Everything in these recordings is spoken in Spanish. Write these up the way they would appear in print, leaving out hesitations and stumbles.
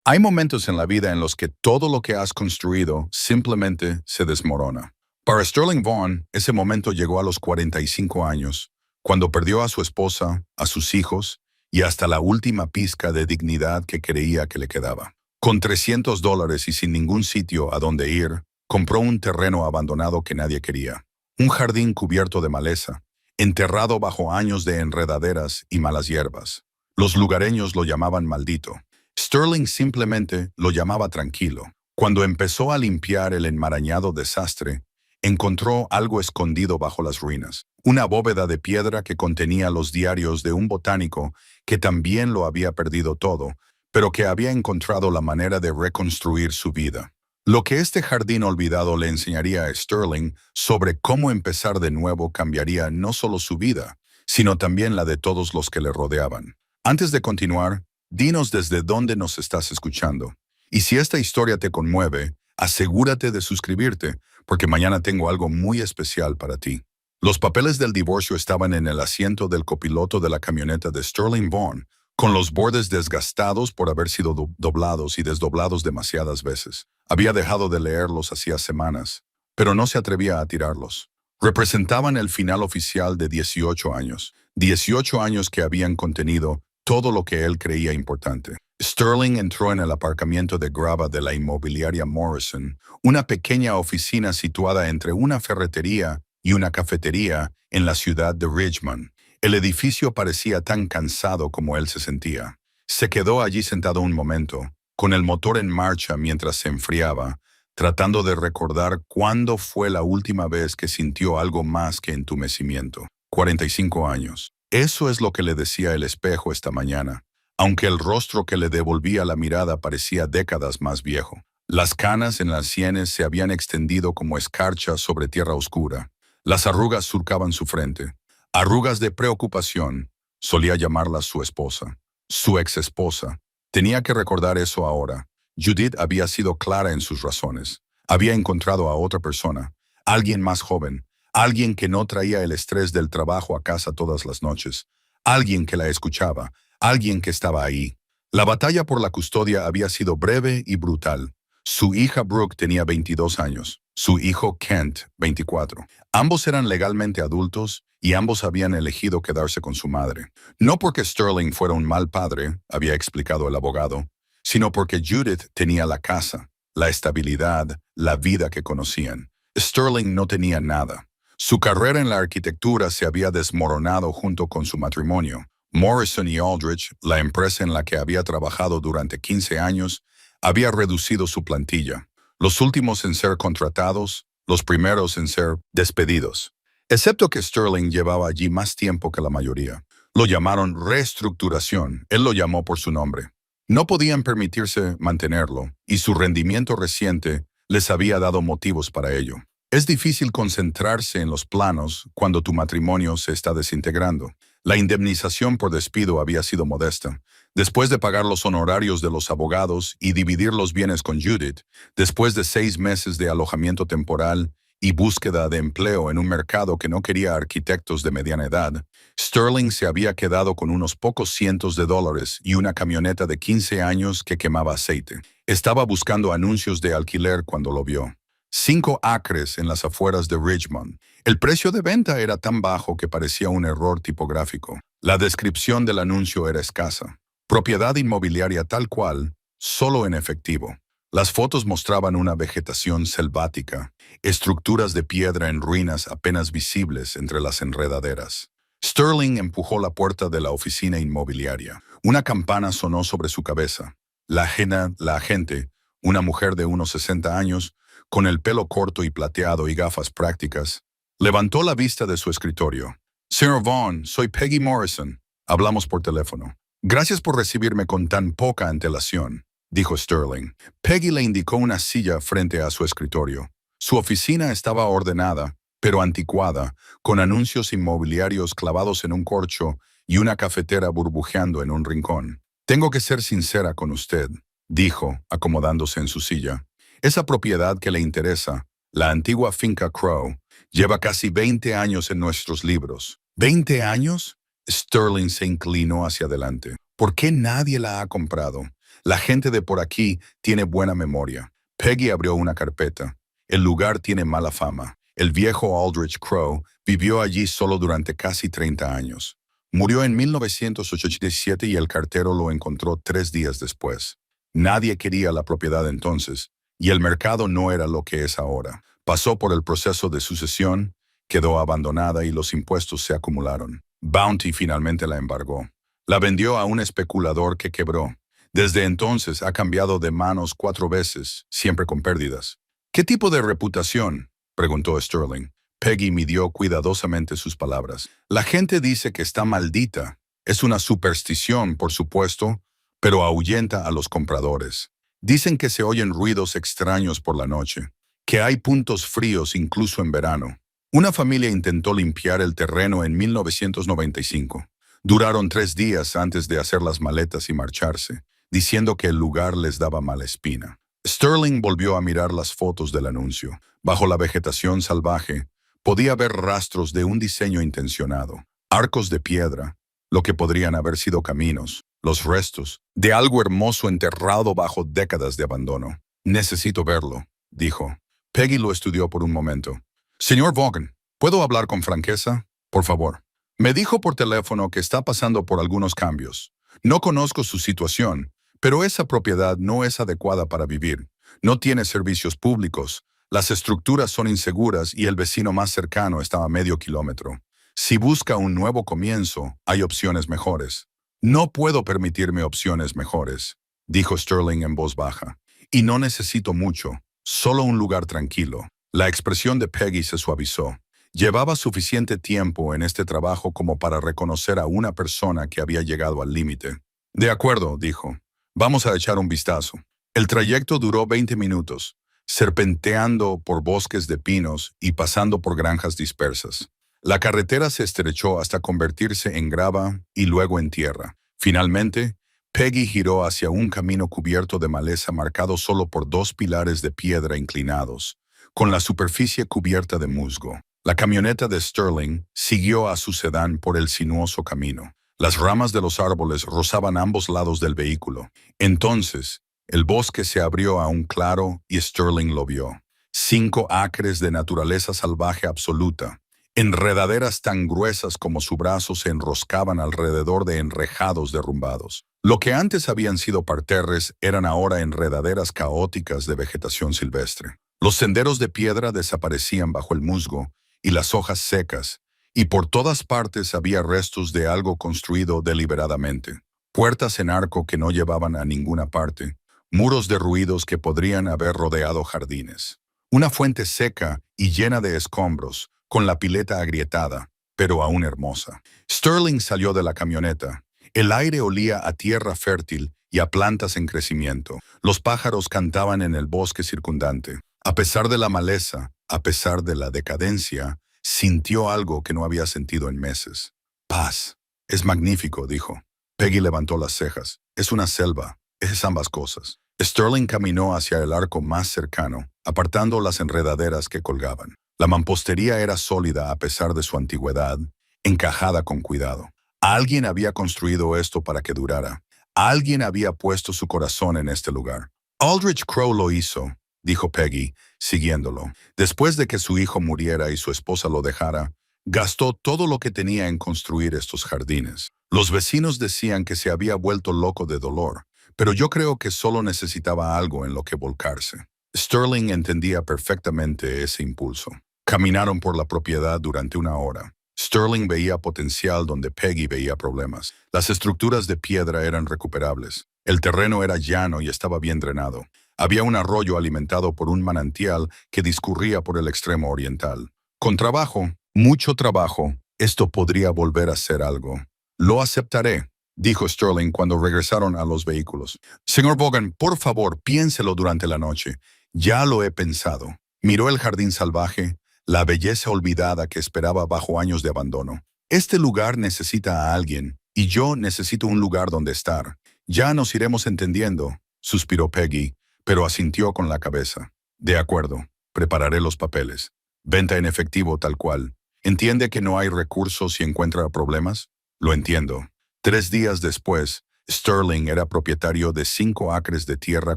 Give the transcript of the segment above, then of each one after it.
Hay momentos en la vida en los que todo lo que has construido simplemente se desmorona. Para Sterling Vaughn, ese momento llegó a los 45 años, cuando perdió a su esposa, a sus hijos y hasta la última pizca de dignidad que creía que le quedaba. Con $300 y sin ningún sitio a donde ir, compró un terreno abandonado que nadie quería. Un jardín cubierto de maleza, enterrado bajo años de enredaderas y malas hierbas. Los lugareños lo llamaban maldito. Sterling simplemente lo llamaba tranquilo. Cuando empezó a limpiar el enmarañado desastre, encontró algo escondido bajo las ruinas. Una bóveda de piedra que contenía los diarios de un botánico que también lo había perdido todo, pero que había encontrado la manera de reconstruir su vida. Lo que este jardín olvidado le enseñaría a Sterling sobre cómo empezar de nuevo cambiaría no solo su vida, sino también la de todos los que le rodeaban. Antes de continuar, dinos desde dónde nos estás escuchando. Y si esta historia te conmueve, asegúrate de suscribirte, porque mañana tengo algo muy especial para ti. Los papeles del divorcio estaban en el asiento del copiloto de la camioneta de Sterling Vaughn, con los bordes desgastados por haber sido doblados y desdoblados demasiadas veces. Había dejado de leerlos hacía semanas, pero no se atrevía a tirarlos. Representaban el final oficial de 18 años. 18 años que habían contenido todo lo que él creía importante. Sterling entró en el aparcamiento de grava de la inmobiliaria Morrison, una pequeña oficina situada entre una ferretería y una cafetería en la ciudad de Richmond. El edificio parecía tan cansado como él se sentía. Se quedó allí sentado un momento, con el motor en marcha mientras se enfriaba, tratando de recordar cuándo fue la última vez que sintió algo más que entumecimiento. 45 años. Eso es lo que le decía el espejo esta mañana, aunque el rostro que le devolvía la mirada parecía décadas más viejo. Las canas en las sienes se habían extendido como escarcha sobre tierra oscura. Las arrugas surcaban su frente. Arrugas de preocupación, solía llamarlas su esposa. Su exesposa. Tenía que recordar eso ahora. Judith había sido clara en sus razones. Había encontrado a otra persona, alguien más joven, alguien que no traía el estrés del trabajo a casa todas las noches, alguien que la escuchaba, alguien que estaba ahí. La batalla por la custodia había sido breve y brutal. Su hija Brooke tenía 22 años, su hijo Kent 24. Ambos eran legalmente adultos y ambos habían elegido quedarse con su madre. No porque Sterling fuera un mal padre, había explicado el abogado, sino porque Judith tenía la casa, la estabilidad, la vida que conocían. Sterling no tenía nada. Su carrera en la arquitectura se había desmoronado junto con su matrimonio. Morrison y Aldrich, la empresa en la que había trabajado durante 15 años, había reducido su plantilla. Los últimos en ser contratados, los primeros en ser despedidos. Excepto que Sterling llevaba allí más tiempo que la mayoría. Lo llamaron reestructuración, él lo llamó por su nombre. No podían permitirse mantenerlo, y su rendimiento reciente les había dado motivos para ello. Es difícil concentrarse en los planos cuando tu matrimonio se está desintegrando. La indemnización por despido había sido modesta. Después de pagar los honorarios de los abogados y dividir los bienes con Judith, después de 6 meses de alojamiento temporal y búsqueda de empleo en un mercado que no quería arquitectos de mediana edad, Sterling se había quedado con unos pocos cientos de dólares y una camioneta de 15 años que quemaba aceite. Estaba buscando anuncios de alquiler cuando lo vio. 5 acres en las afueras de Richmond. El precio de venta era tan bajo que parecía un error tipográfico. La descripción del anuncio era escasa. Propiedad inmobiliaria tal cual, solo en efectivo. Las fotos mostraban una vegetación selvática, estructuras de piedra en ruinas apenas visibles entre las enredaderas. Sterling empujó la puerta de la oficina inmobiliaria. Una campana sonó sobre su cabeza. La agente, una mujer de unos 60 años, con el pelo corto y plateado y gafas prácticas, levantó la vista de su escritorio. Señor Vaughn, soy Peggy Morrison. Hablamos por teléfono. Gracias por recibirme con tan poca antelación, dijo Sterling. Peggy le indicó una silla frente a su escritorio. Su oficina estaba ordenada, pero anticuada, con anuncios inmobiliarios clavados en un corcho y una cafetera burbujeando en un rincón. Tengo que ser sincera con usted, dijo, acomodándose en su silla. Esa propiedad que le interesa, la antigua finca Crow, lleva casi 20 años en nuestros libros. ¿20 años? Sterling se inclinó hacia adelante. ¿Por qué nadie la ha comprado? La gente de por aquí tiene buena memoria. Peggy abrió una carpeta. El lugar tiene mala fama. El viejo Aldrich Crowe vivió allí solo durante casi 30 años. Murió en 1987 y el cartero lo encontró 3 días después. Nadie quería la propiedad entonces, y el mercado no era lo que es ahora. Pasó por el proceso de sucesión, quedó abandonada y los impuestos se acumularon. Bounty finalmente la embargó. La vendió a un especulador que quebró. Desde entonces ha cambiado de manos 4 veces, siempre con pérdidas. ¿Qué tipo de reputación?, preguntó Sterling. Peggy midió cuidadosamente sus palabras. La gente dice que está maldita. Es una superstición, por supuesto, pero ahuyenta a los compradores. Dicen que se oyen ruidos extraños por la noche, que hay puntos fríos incluso en verano. Una familia intentó limpiar el terreno en 1995. Duraron 3 días antes de hacer las maletas y marcharse, diciendo que el lugar les daba mala espina. Sterling volvió a mirar las fotos del anuncio. Bajo la vegetación salvaje, podía ver rastros de un diseño intencionado. Arcos de piedra, lo que podrían haber sido caminos, los restos de algo hermoso enterrado bajo décadas de abandono. Necesito verlo, dijo. Peggy lo estudió por un momento. Señor Vaughan, ¿puedo hablar con franqueza? Por favor. Me dijo por teléfono que está pasando por algunos cambios. No conozco su situación, pero esa propiedad no es adecuada para vivir. No tiene servicios públicos, las estructuras son inseguras y el vecino más cercano está a medio kilómetro. Si busca un nuevo comienzo, hay opciones mejores. No puedo permitirme opciones mejores, dijo Sterling en voz baja. Y no necesito mucho, solo un lugar tranquilo. La expresión de Peggy se suavizó. Llevaba suficiente tiempo en este trabajo como para reconocer a una persona que había llegado al límite. De acuerdo, dijo. Vamos a echar un vistazo. El trayecto duró 20 minutos, serpenteando por bosques de pinos y pasando por granjas dispersas. La carretera se estrechó hasta convertirse en grava y luego en tierra. Finalmente, Peggy giró hacia un camino cubierto de maleza marcado solo por 2 pilares de piedra inclinados, con la superficie cubierta de musgo. La camioneta de Sterling siguió a su sedán por el sinuoso camino. Las ramas de los árboles rozaban ambos lados del vehículo. Entonces, el bosque se abrió a un claro y Sterling lo vio. 5 acres de naturaleza salvaje absoluta. Enredaderas tan gruesas como su brazo se enroscaban alrededor de enrejados derrumbados. Lo que antes habían sido parterres eran ahora enredaderas caóticas de vegetación silvestre. Los senderos de piedra desaparecían bajo el musgo y las hojas secas, y por todas partes había restos de algo construido deliberadamente. Puertas en arco que no llevaban a ninguna parte, muros derruidos que podrían haber rodeado jardines. Una fuente seca y llena de escombros, con la pileta agrietada, pero aún hermosa. Sterling salió de la camioneta. El aire olía a tierra fértil y a plantas en crecimiento. Los pájaros cantaban en el bosque circundante. A pesar de la maleza, a pesar de la decadencia, sintió algo que no había sentido en meses. Paz. Es magnífico, dijo. Peggy levantó las cejas. Es una selva. Es ambas cosas. Sterling caminó hacia el arco más cercano, apartando las enredaderas que colgaban. La mampostería era sólida a pesar de su antigüedad, encajada con cuidado. Alguien había construido esto para que durara. Alguien había puesto su corazón en este lugar. Aldrich Crowe lo hizo, dijo Peggy, siguiéndolo. Después de que su hijo muriera y su esposa lo dejara, gastó todo lo que tenía en construir estos jardines. Los vecinos decían que se había vuelto loco de dolor, pero yo creo que solo necesitaba algo en lo que volcarse. Sterling entendía perfectamente ese impulso. Caminaron por la propiedad durante 1 hora. Sterling veía potencial donde Peggy veía problemas. Las estructuras de piedra eran recuperables. El terreno era llano y estaba bien drenado. Había un arroyo alimentado por un manantial que discurría por el extremo oriental. Con trabajo, mucho trabajo, esto podría volver a ser algo. Lo aceptaré, dijo Sterling cuando regresaron a los vehículos. Señor Vaughan, por favor, piénselo durante la noche. Ya lo he pensado. Miró el jardín salvaje, la belleza olvidada que esperaba bajo años de abandono. Este lugar necesita a alguien, y yo necesito un lugar donde estar. Ya nos iremos entendiendo, suspiró Peggy, pero asintió con la cabeza. De acuerdo, prepararé los papeles. Venta en efectivo tal cual. ¿Entiende que no hay recursos si encuentra problemas? Lo entiendo. 3 días después, Sterling era propietario de 5 acres de tierra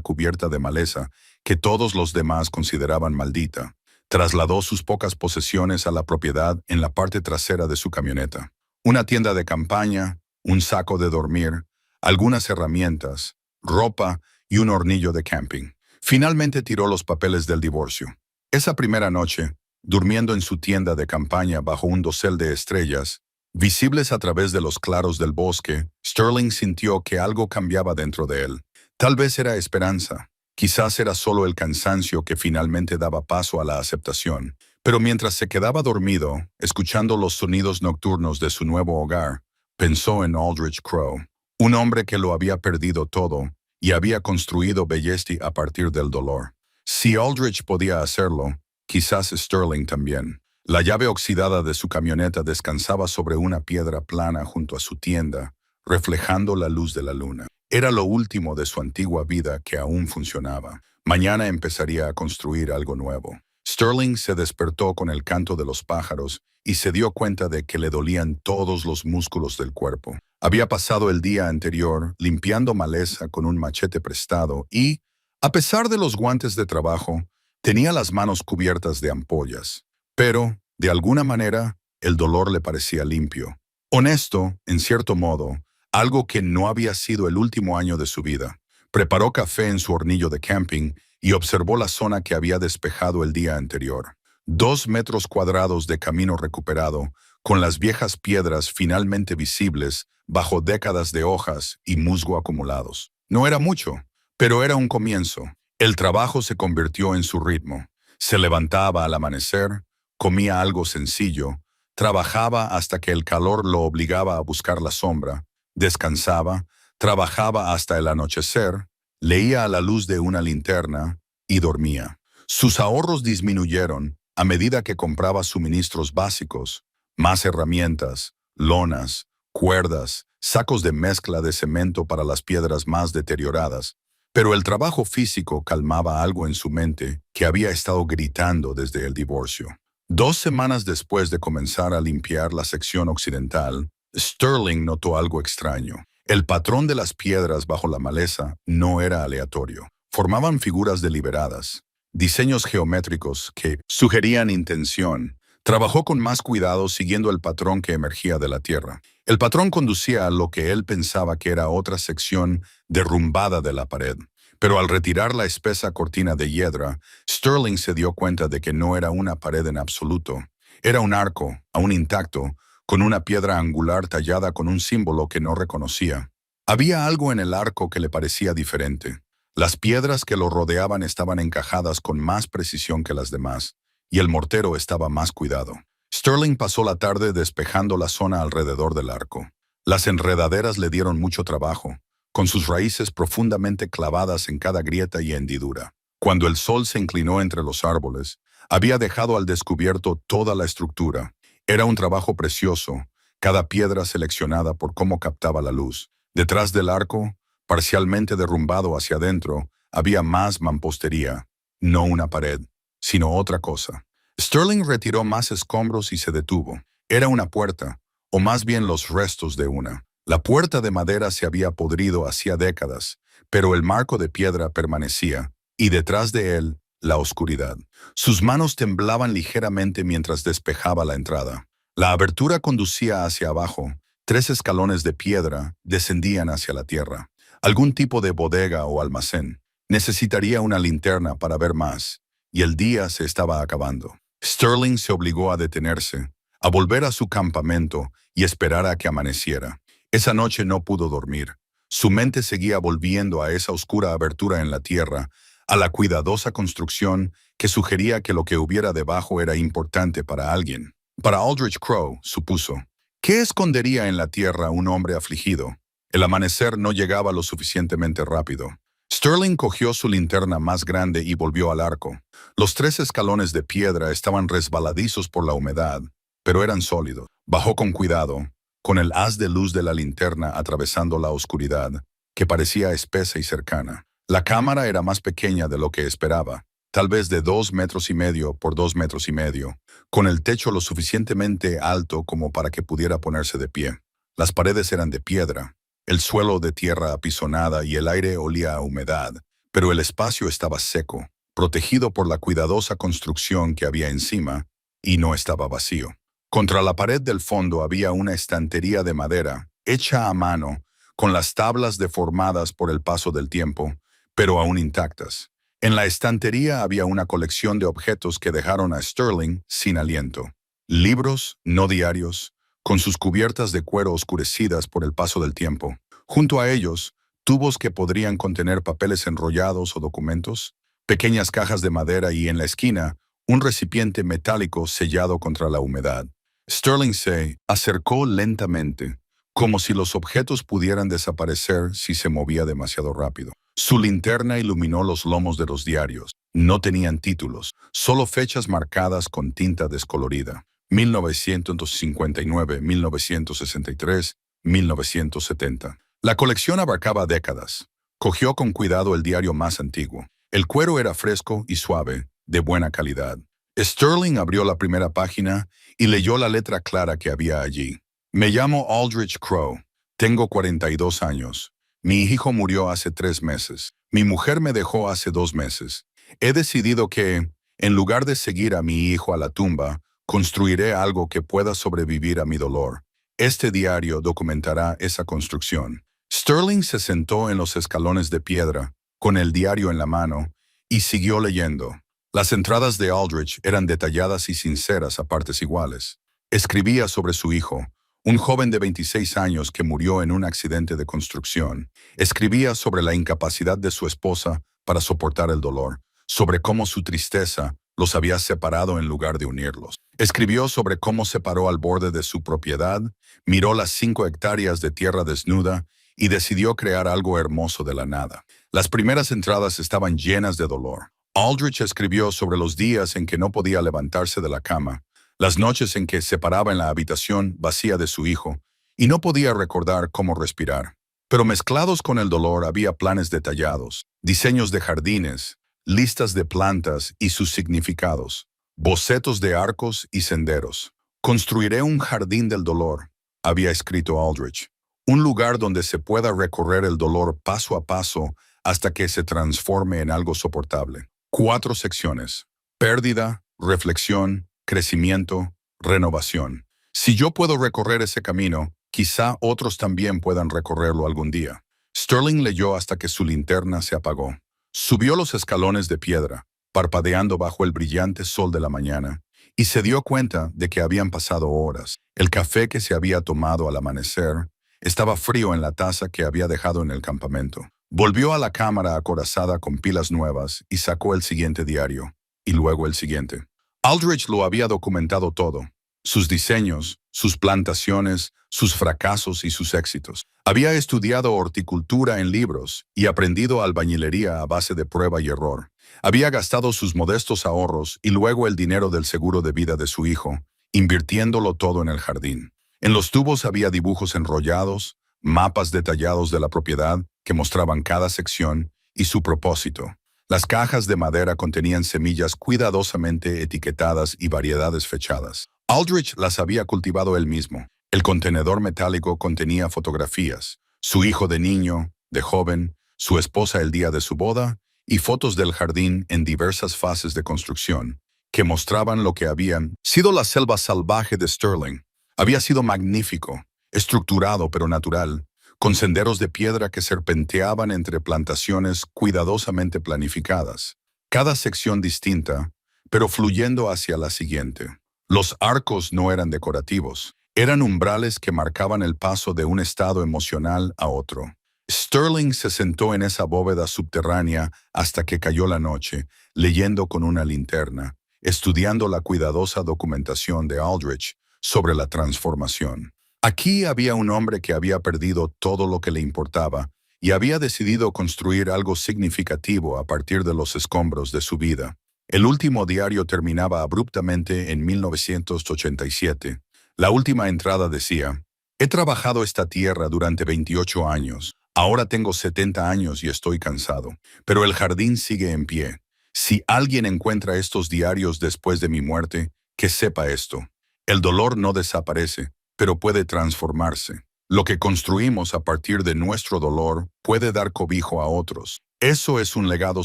cubierta de maleza que todos los demás consideraban maldita. Trasladó sus pocas posesiones a la propiedad en la parte trasera de su camioneta. Una tienda de campaña, un saco de dormir, algunas herramientas, ropa y un hornillo de camping. Finalmente tiró los papeles del divorcio. Esa primera noche, durmiendo en su tienda de campaña bajo un dosel de estrellas, visibles a través de los claros del bosque, Sterling sintió que algo cambiaba dentro de él. Tal vez era esperanza, quizás era solo el cansancio que finalmente daba paso a la aceptación. Pero mientras se quedaba dormido, escuchando los sonidos nocturnos de su nuevo hogar, pensó en Aldrich Crowe, un hombre que lo había perdido todo y había construido Bellesti a partir del dolor. Si Aldrich podía hacerlo, quizás Sterling también. La llave oxidada de su camioneta descansaba sobre una piedra plana junto a su tienda, reflejando la luz de la luna. Era lo último de su antigua vida que aún funcionaba. Mañana empezaría a construir algo nuevo. Sterling se despertó con el canto de los pájaros y se dio cuenta de que le dolían todos los músculos del cuerpo. Había pasado el día anterior limpiando maleza con un machete prestado y, a pesar de los guantes de trabajo, tenía las manos cubiertas de ampollas. Pero, de alguna manera, el dolor le parecía limpio. Honesto, en cierto modo, algo que no había sido el último año de su vida. Preparó café en su hornillo de camping y observó la zona que había despejado el día anterior. 2 metros cuadrados de camino recuperado, con las viejas piedras finalmente visibles bajo décadas de hojas y musgo acumulados. No era mucho, pero era un comienzo. El trabajo se convirtió en su ritmo. Se levantaba al amanecer, comía algo sencillo, trabajaba hasta que el calor lo obligaba a buscar la sombra, descansaba, trabajaba hasta el anochecer, leía a la luz de una linterna y dormía. Sus ahorros disminuyeron a medida que compraba suministros básicos, más herramientas, lonas, cuerdas, sacos de mezcla de cemento para las piedras más deterioradas. Pero el trabajo físico calmaba algo en su mente que había estado gritando desde el divorcio. 2 semanas después de comenzar a limpiar la sección occidental, Sterling notó algo extraño. El patrón de las piedras bajo la maleza no era aleatorio. Formaban figuras deliberadas, diseños geométricos que sugerían intención. Trabajó con más cuidado siguiendo el patrón que emergía de la tierra. El patrón conducía a lo que él pensaba que era otra sección derrumbada de la pared. Pero al retirar la espesa cortina de hiedra, Sterling se dio cuenta de que no era una pared en absoluto. Era un arco, aún intacto, con una piedra angular tallada con un símbolo que no reconocía. Había algo en el arco que le parecía diferente. Las piedras que lo rodeaban estaban encajadas con más precisión que las demás, y el mortero estaba más cuidado. Sterling pasó la tarde despejando la zona alrededor del arco. Las enredaderas le dieron mucho trabajo, con sus raíces profundamente clavadas en cada grieta y hendidura. Cuando el sol se inclinó entre los árboles, había dejado al descubierto toda la estructura. Era un trabajo precioso, cada piedra seleccionada por cómo captaba la luz. Detrás del arco, parcialmente derrumbado hacia adentro, había más mampostería, no una pared, sino otra cosa. Sterling retiró más escombros y se detuvo. Era una puerta, o más bien los restos de una. La puerta de madera se había podrido hacía décadas, pero el marco de piedra permanecía, y detrás de él, la oscuridad. Sus manos temblaban ligeramente mientras despejaba la entrada. La abertura conducía hacia abajo. 3 escalones de piedra descendían hacia la tierra. Algún tipo de bodega o almacén. Necesitaría una linterna para ver más, y el día se estaba acabando. Sterling se obligó a detenerse, a volver a su campamento y esperar a que amaneciera. Esa noche no pudo dormir. Su mente seguía volviendo a esa oscura abertura en la tierra, a la cuidadosa construcción que sugería que lo que hubiera debajo era importante para alguien. Para Aldrich Crowe, supuso. ¿Qué escondería en la tierra un hombre afligido? El amanecer no llegaba lo suficientemente rápido. Sterling cogió su linterna más grande y volvió al arco. Los 3 escalones de piedra estaban resbaladizos por la humedad, pero eran sólidos. Bajó con cuidado, con el haz de luz de la linterna atravesando la oscuridad, que parecía espesa y cercana. La cámara era más pequeña de lo que esperaba, tal vez de 2,5 metros por 2,5 metros, con el techo lo suficientemente alto como para que pudiera ponerse de pie. Las paredes eran de piedra, El suelo de tierra apisonada y el aire olía a humedad, pero el espacio estaba seco, protegido por la cuidadosa construcción que había encima, y no estaba vacío. Contra la pared del fondo había una estantería de madera, hecha a mano, con las tablas deformadas por el paso del tiempo, pero aún intactas. En la estantería había una colección de objetos que dejaron a Sterling sin aliento. Libros, no diarios, con sus cubiertas de cuero oscurecidas por el paso del tiempo. Junto a ellos, tubos que podrían contener papeles enrollados o documentos, pequeñas cajas de madera y en la esquina, un recipiente metálico sellado contra la humedad. Sterling se acercó lentamente, como si los objetos pudieran desaparecer si se movía demasiado rápido. Su linterna iluminó los lomos de los diarios. No tenían títulos, solo fechas marcadas con tinta descolorida. 1959, 1963, 1970. La colección abarcaba décadas. Cogió con cuidado el diario más antiguo. El cuero era fresco y suave, de buena calidad. Sterling abrió la primera página y leyó la letra clara que había allí. Me llamo Aldrich Crowe. Tengo 42 años. Mi hijo murió hace 3 meses. Mi mujer me dejó hace 2 meses. He decidido que, en lugar de seguir a mi hijo a la tumba, construiré algo que pueda sobrevivir a mi dolor. Este diario documentará esa construcción. Sterling se sentó en los escalones de piedra, con el diario en la mano, y siguió leyendo. Las entradas de Aldrich eran detalladas y sinceras a partes iguales. Escribía sobre su hijo, un joven de 26 años que murió en un accidente de construcción. Escribía sobre la incapacidad de su esposa para soportar el dolor, sobre cómo su tristeza los había separado en lugar de unirlos. Escribió sobre cómo se paró al borde de su propiedad, miró las 5 hectáreas de tierra desnuda y decidió crear algo hermoso de la nada. Las primeras entradas estaban llenas de dolor. Aldrich escribió sobre los días en que no podía levantarse de la cama, las noches en que se paraba en la habitación vacía de su hijo y no podía recordar cómo respirar. Pero mezclados con el dolor había planes detallados, diseños de jardines, listas de plantas y sus significados, bocetos de arcos y senderos. Construiré un jardín del dolor, había escrito Aldrich, un lugar donde se pueda recorrer el dolor paso a paso hasta que se transforme en algo soportable. 4 secciones: pérdida, reflexión, crecimiento, renovación. Si yo puedo recorrer ese camino, quizá otros también puedan recorrerlo algún día. Sterling leyó hasta que su linterna se apagó. Subió los escalones de piedra, parpadeando bajo el brillante sol de la mañana, y se dio cuenta de que habían pasado horas. El café que se había tomado al amanecer estaba frío en la taza que había dejado en el campamento. Volvió a la cámara acorazada con pilas nuevas y sacó el siguiente diario, y luego el siguiente. Aldrich lo había documentado todo: sus diseños, sus plantaciones, sus fracasos y sus éxitos. Había estudiado horticultura en libros y aprendido albañilería a base de prueba y error. Había gastado sus modestos ahorros y luego el dinero del seguro de vida de su hijo, invirtiéndolo todo en el jardín. En los tubos había dibujos enrollados, mapas detallados de la propiedad que mostraban cada sección y su propósito. Las cajas de madera contenían semillas cuidadosamente etiquetadas y variedades fechadas. Aldrich las había cultivado él mismo. El contenedor metálico contenía fotografías: su hijo de niño, de joven, su esposa el día de su boda y fotos del jardín en diversas fases de construcción, que mostraban lo que habían sido la selva salvaje de Sterling. Había sido magnífico, estructurado pero natural, con senderos de piedra que serpenteaban entre plantaciones cuidadosamente planificadas, cada sección distinta, pero fluyendo hacia la siguiente. Los arcos no eran decorativos, eran umbrales que marcaban el paso de un estado emocional a otro. Sterling se sentó en esa bóveda subterránea hasta que cayó la noche, leyendo con una linterna, estudiando la cuidadosa documentación de Aldrich sobre la transformación. Aquí había un hombre que había perdido todo lo que le importaba y había decidido construir algo significativo a partir de los escombros de su vida. El último diario terminaba abruptamente en 1987. La última entrada decía: he trabajado esta tierra durante 28 años. Ahora tengo 70 años y estoy cansado. Pero el jardín sigue en pie. Si alguien encuentra estos diarios después de mi muerte, que sepa esto: el dolor no desaparece, pero puede transformarse. Lo que construimos a partir de nuestro dolor puede dar cobijo a otros. Eso es un legado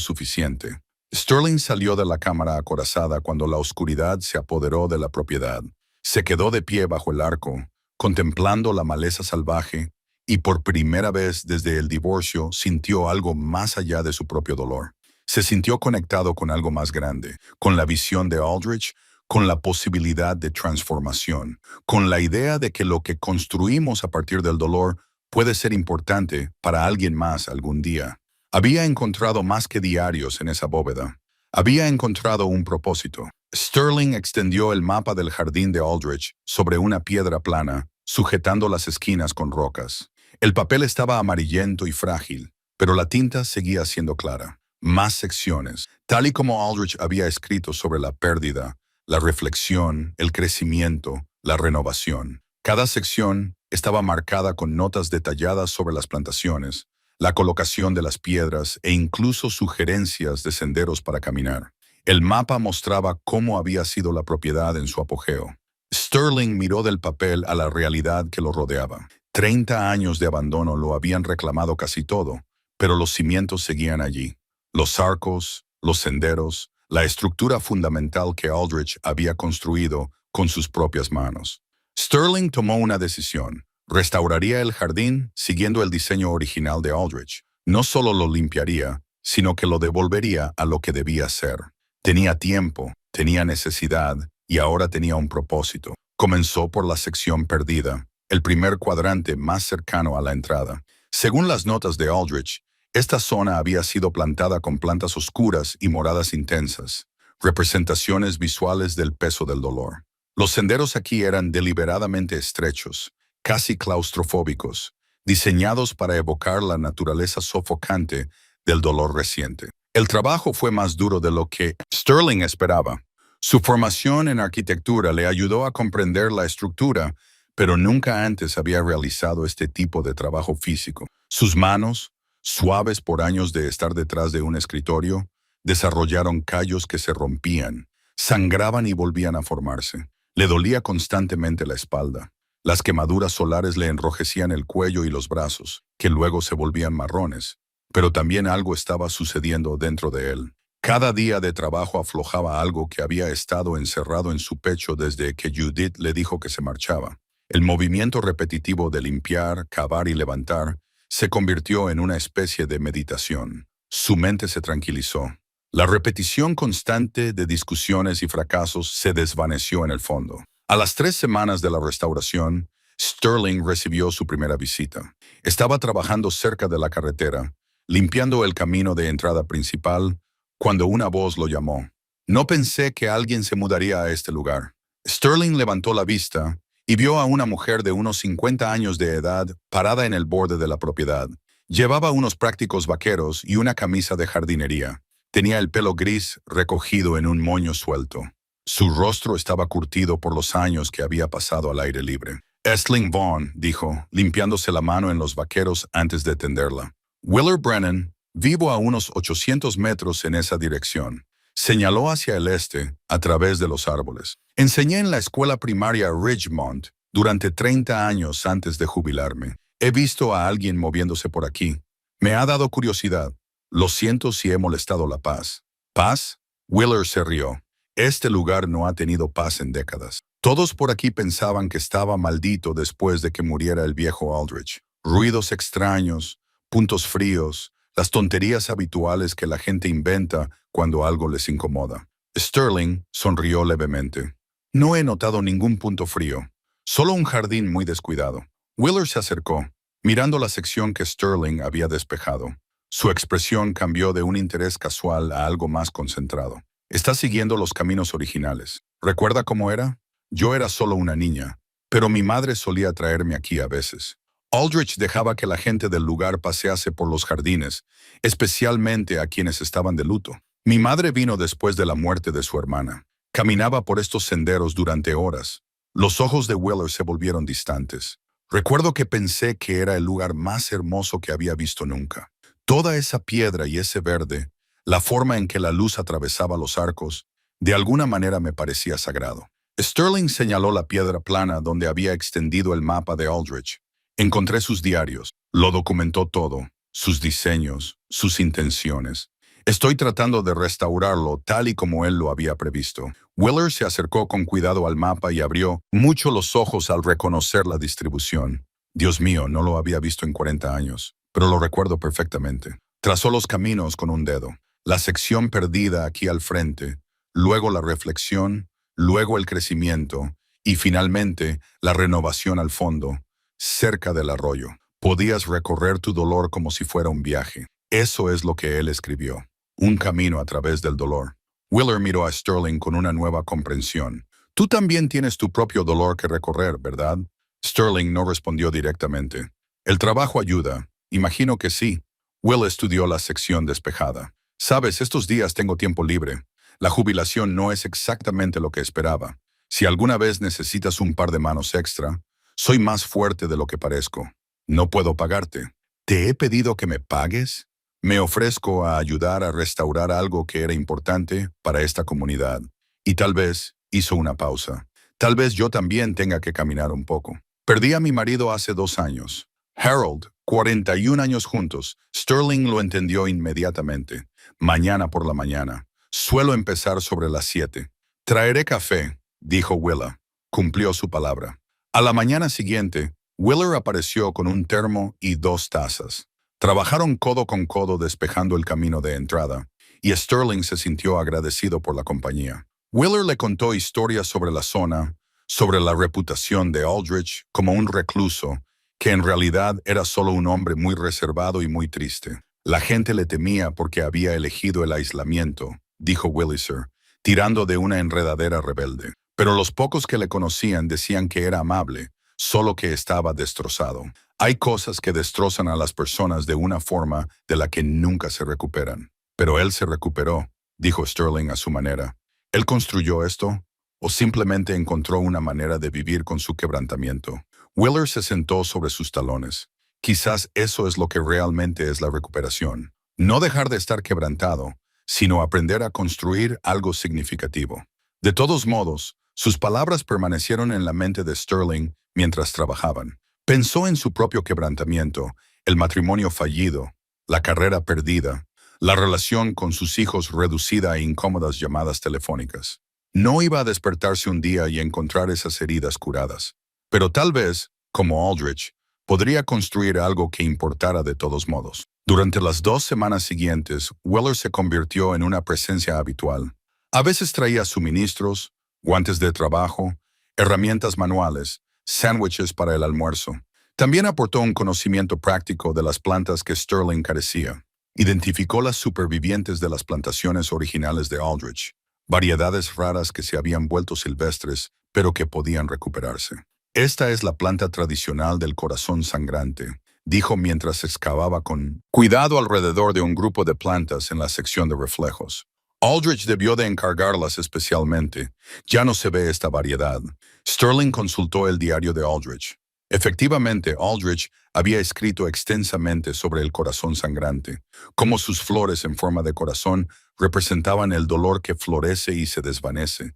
suficiente. Sterling salió de la cámara acorazada cuando la oscuridad se apoderó de la propiedad. Se quedó de pie bajo el arco, contemplando la maleza salvaje, y por primera vez desde el divorcio sintió algo más allá de su propio dolor. Se sintió conectado con algo más grande, con la visión de Aldrich, con la posibilidad de transformación, con la idea de que lo que construimos a partir del dolor puede ser importante para alguien más algún día. Había encontrado más que diarios en esa bóveda. Había encontrado un propósito. Sterling extendió el mapa del jardín de Aldrich sobre una piedra plana, sujetando las esquinas con rocas. El papel estaba amarillento y frágil, pero la tinta seguía siendo clara. Más secciones, tal y como Aldrich había escrito sobre la pérdida, la reflexión, el crecimiento, la renovación. Cada sección estaba marcada con notas detalladas sobre las plantaciones, la colocación de las piedras e incluso sugerencias de senderos para caminar. El mapa mostraba cómo había sido la propiedad en su apogeo. Sterling miró del papel a la realidad que lo rodeaba. 30 años de abandono lo habían reclamado casi todo, pero los cimientos seguían allí. Los arcos, los senderos, la estructura fundamental que Aldrich había construido con sus propias manos. Sterling tomó una decisión. Restauraría el jardín siguiendo el diseño original de Aldrich. No solo lo limpiaría, sino que lo devolvería a lo que debía ser. Tenía tiempo, tenía necesidad y ahora tenía un propósito. Comenzó por la sección perdida, el primer cuadrante más cercano a la entrada. Según las notas de Aldrich, esta zona había sido plantada con plantas oscuras y moradas intensas, representaciones visuales del peso del dolor. Los senderos aquí eran deliberadamente estrechos, casi claustrofóbicos, diseñados para evocar la naturaleza sofocante del dolor reciente. El trabajo fue más duro de lo que Sterling esperaba. Su formación en arquitectura le ayudó a comprender la estructura, pero nunca antes había realizado este tipo de trabajo físico. Sus manos, suaves por años de estar detrás de un escritorio, desarrollaron callos que se rompían, sangraban y volvían a formarse. Le dolía constantemente la espalda. Las quemaduras solares le enrojecían el cuello y los brazos, que luego se volvían marrones. Pero también algo estaba sucediendo dentro de él. Cada día de trabajo aflojaba algo que había estado encerrado en su pecho desde que Judith le dijo que se marchaba. El movimiento repetitivo de limpiar, cavar y levantar se convirtió en una especie de meditación. Su mente se tranquilizó. La repetición constante de discusiones y fracasos se desvaneció en el fondo. A las 3 semanas de la restauración, Sterling recibió su primera visita. Estaba trabajando cerca de la carretera, limpiando el camino de entrada principal, cuando una voz lo llamó. No pensé que alguien se mudaría a este lugar. Sterling levantó la vista y vio a una mujer de unos 50 años de edad parada en el borde de la propiedad. Llevaba unos prácticos vaqueros y una camisa de jardinería. Tenía el pelo gris recogido en un moño suelto. Su rostro estaba curtido por los años que había pasado al aire libre. Aisling Vaughn, dijo, limpiándose la mano en los vaqueros antes de tenderla. Willer Brennan, vivo a unos 800 metros en esa dirección. Señaló hacia el este, a través de los árboles. Enseñé en la escuela primaria Ridgemont durante 30 años antes de jubilarme. He visto a alguien moviéndose por aquí. Me ha dado curiosidad. Lo siento si he molestado la paz. ¿Paz? Willer se rió. Este lugar no ha tenido paz en décadas. Todos por aquí pensaban que estaba maldito después de que muriera el viejo Aldrich. Ruidos extraños, puntos fríos, las tonterías habituales que la gente inventa cuando algo les incomoda. Sterling sonrió levemente. No he notado ningún punto frío, solo un jardín muy descuidado. Willer se acercó, mirando la sección que Sterling había despejado. Su expresión cambió de un interés casual a algo más concentrado. Está siguiendo los caminos originales. ¿Recuerda cómo era? Yo era solo una niña, pero mi madre solía traerme aquí a veces. Aldrich dejaba que la gente del lugar pasease por los jardines, especialmente a quienes estaban de luto. Mi madre vino después de la muerte de su hermana. Caminaba por estos senderos durante horas. Los ojos de Willer se volvieron distantes. Recuerdo que pensé que era el lugar más hermoso que había visto nunca. Toda esa piedra y ese verde, la forma en que la luz atravesaba los arcos, de alguna manera me parecía sagrado. Sterling señaló la piedra plana donde había extendido el mapa de Aldrich. Encontré sus diarios. Lo documentó todo, sus diseños, sus intenciones. Estoy tratando de restaurarlo tal y como él lo había previsto. Wheeler se acercó con cuidado al mapa y abrió mucho los ojos al reconocer la distribución. Dios mío, no lo había visto en 40 años, pero lo recuerdo perfectamente. Trazó los caminos con un dedo. La sección perdida aquí al frente, luego la reflexión, luego el crecimiento y finalmente la renovación al fondo, cerca del arroyo. Podías recorrer tu dolor como si fuera un viaje. Eso es lo que él escribió. Un camino a través del dolor. Wheeler miró a Sterling con una nueva comprensión. Tú también tienes tu propio dolor que recorrer, ¿verdad? Sterling no respondió directamente. El trabajo ayuda. Imagino que sí. Will estudió la sección despejada. Sabes, estos días tengo tiempo libre. La jubilación no es exactamente lo que esperaba. Si alguna vez necesitas un par de manos extra, soy más fuerte de lo que parezco. No puedo pagarte. ¿Te he pedido que me pagues? Me ofrezco a ayudar a restaurar algo que era importante para esta comunidad. Y tal vez hizo una pausa. Tal vez yo también tenga que caminar un poco. Perdí a mi marido hace 2 años. Harold, 41 años juntos. Sterling lo entendió inmediatamente. Mañana por la mañana. Suelo empezar sobre las 7. Traeré café, dijo Willa. Cumplió su palabra. A la mañana siguiente, Wheeler apareció con un termo y 2 tazas. Trabajaron codo con codo despejando el camino de entrada, y Sterling se sintió agradecido por la compañía. Wheeler le contó historias sobre la zona, sobre la reputación de Aldrich como un recluso, que en realidad era solo un hombre muy reservado y muy triste. La gente le temía porque había elegido el aislamiento, dijo Williser, tirando de una enredadera rebelde. Pero los pocos que le conocían decían que era amable, solo que estaba destrozado. Hay cosas que destrozan a las personas de una forma de la que nunca se recuperan. Pero él se recuperó, dijo Sterling a su manera. ¿Él construyó esto? ¿O simplemente encontró una manera de vivir con su quebrantamiento? Wheeler se sentó sobre sus talones. Quizás eso es lo que realmente es la recuperación. No dejar de estar quebrantado, sino aprender a construir algo significativo. De todos modos, sus palabras permanecieron en la mente de Sterling mientras trabajaban. Pensó en su propio quebrantamiento, el matrimonio fallido, la carrera perdida, la relación con sus hijos reducida a incómodas llamadas telefónicas. No iba a despertarse un día y encontrar esas heridas curadas. Pero tal vez, como Aldrich, podría construir algo que importara de todos modos. Durante las 2 semanas siguientes, Wheeler se convirtió en una presencia habitual. A veces traía suministros, guantes de trabajo, herramientas manuales, sándwiches para el almuerzo. También aportó un conocimiento práctico de las plantas que Sterling carecía. Identificó las supervivientes de las plantaciones originales de Aldrich, variedades raras que se habían vuelto silvestres, pero que podían recuperarse. Esta es la planta tradicional del corazón sangrante, dijo mientras excavaba con cuidado alrededor de un grupo de plantas en la sección de reflejos. Aldrich debió de encargarlas especialmente. Ya no se ve esta variedad. Sterling consultó el diario de Aldrich. Efectivamente, Aldrich había escrito extensamente sobre el corazón sangrante, cómo sus flores en forma de corazón representaban el dolor que florece y se desvanece,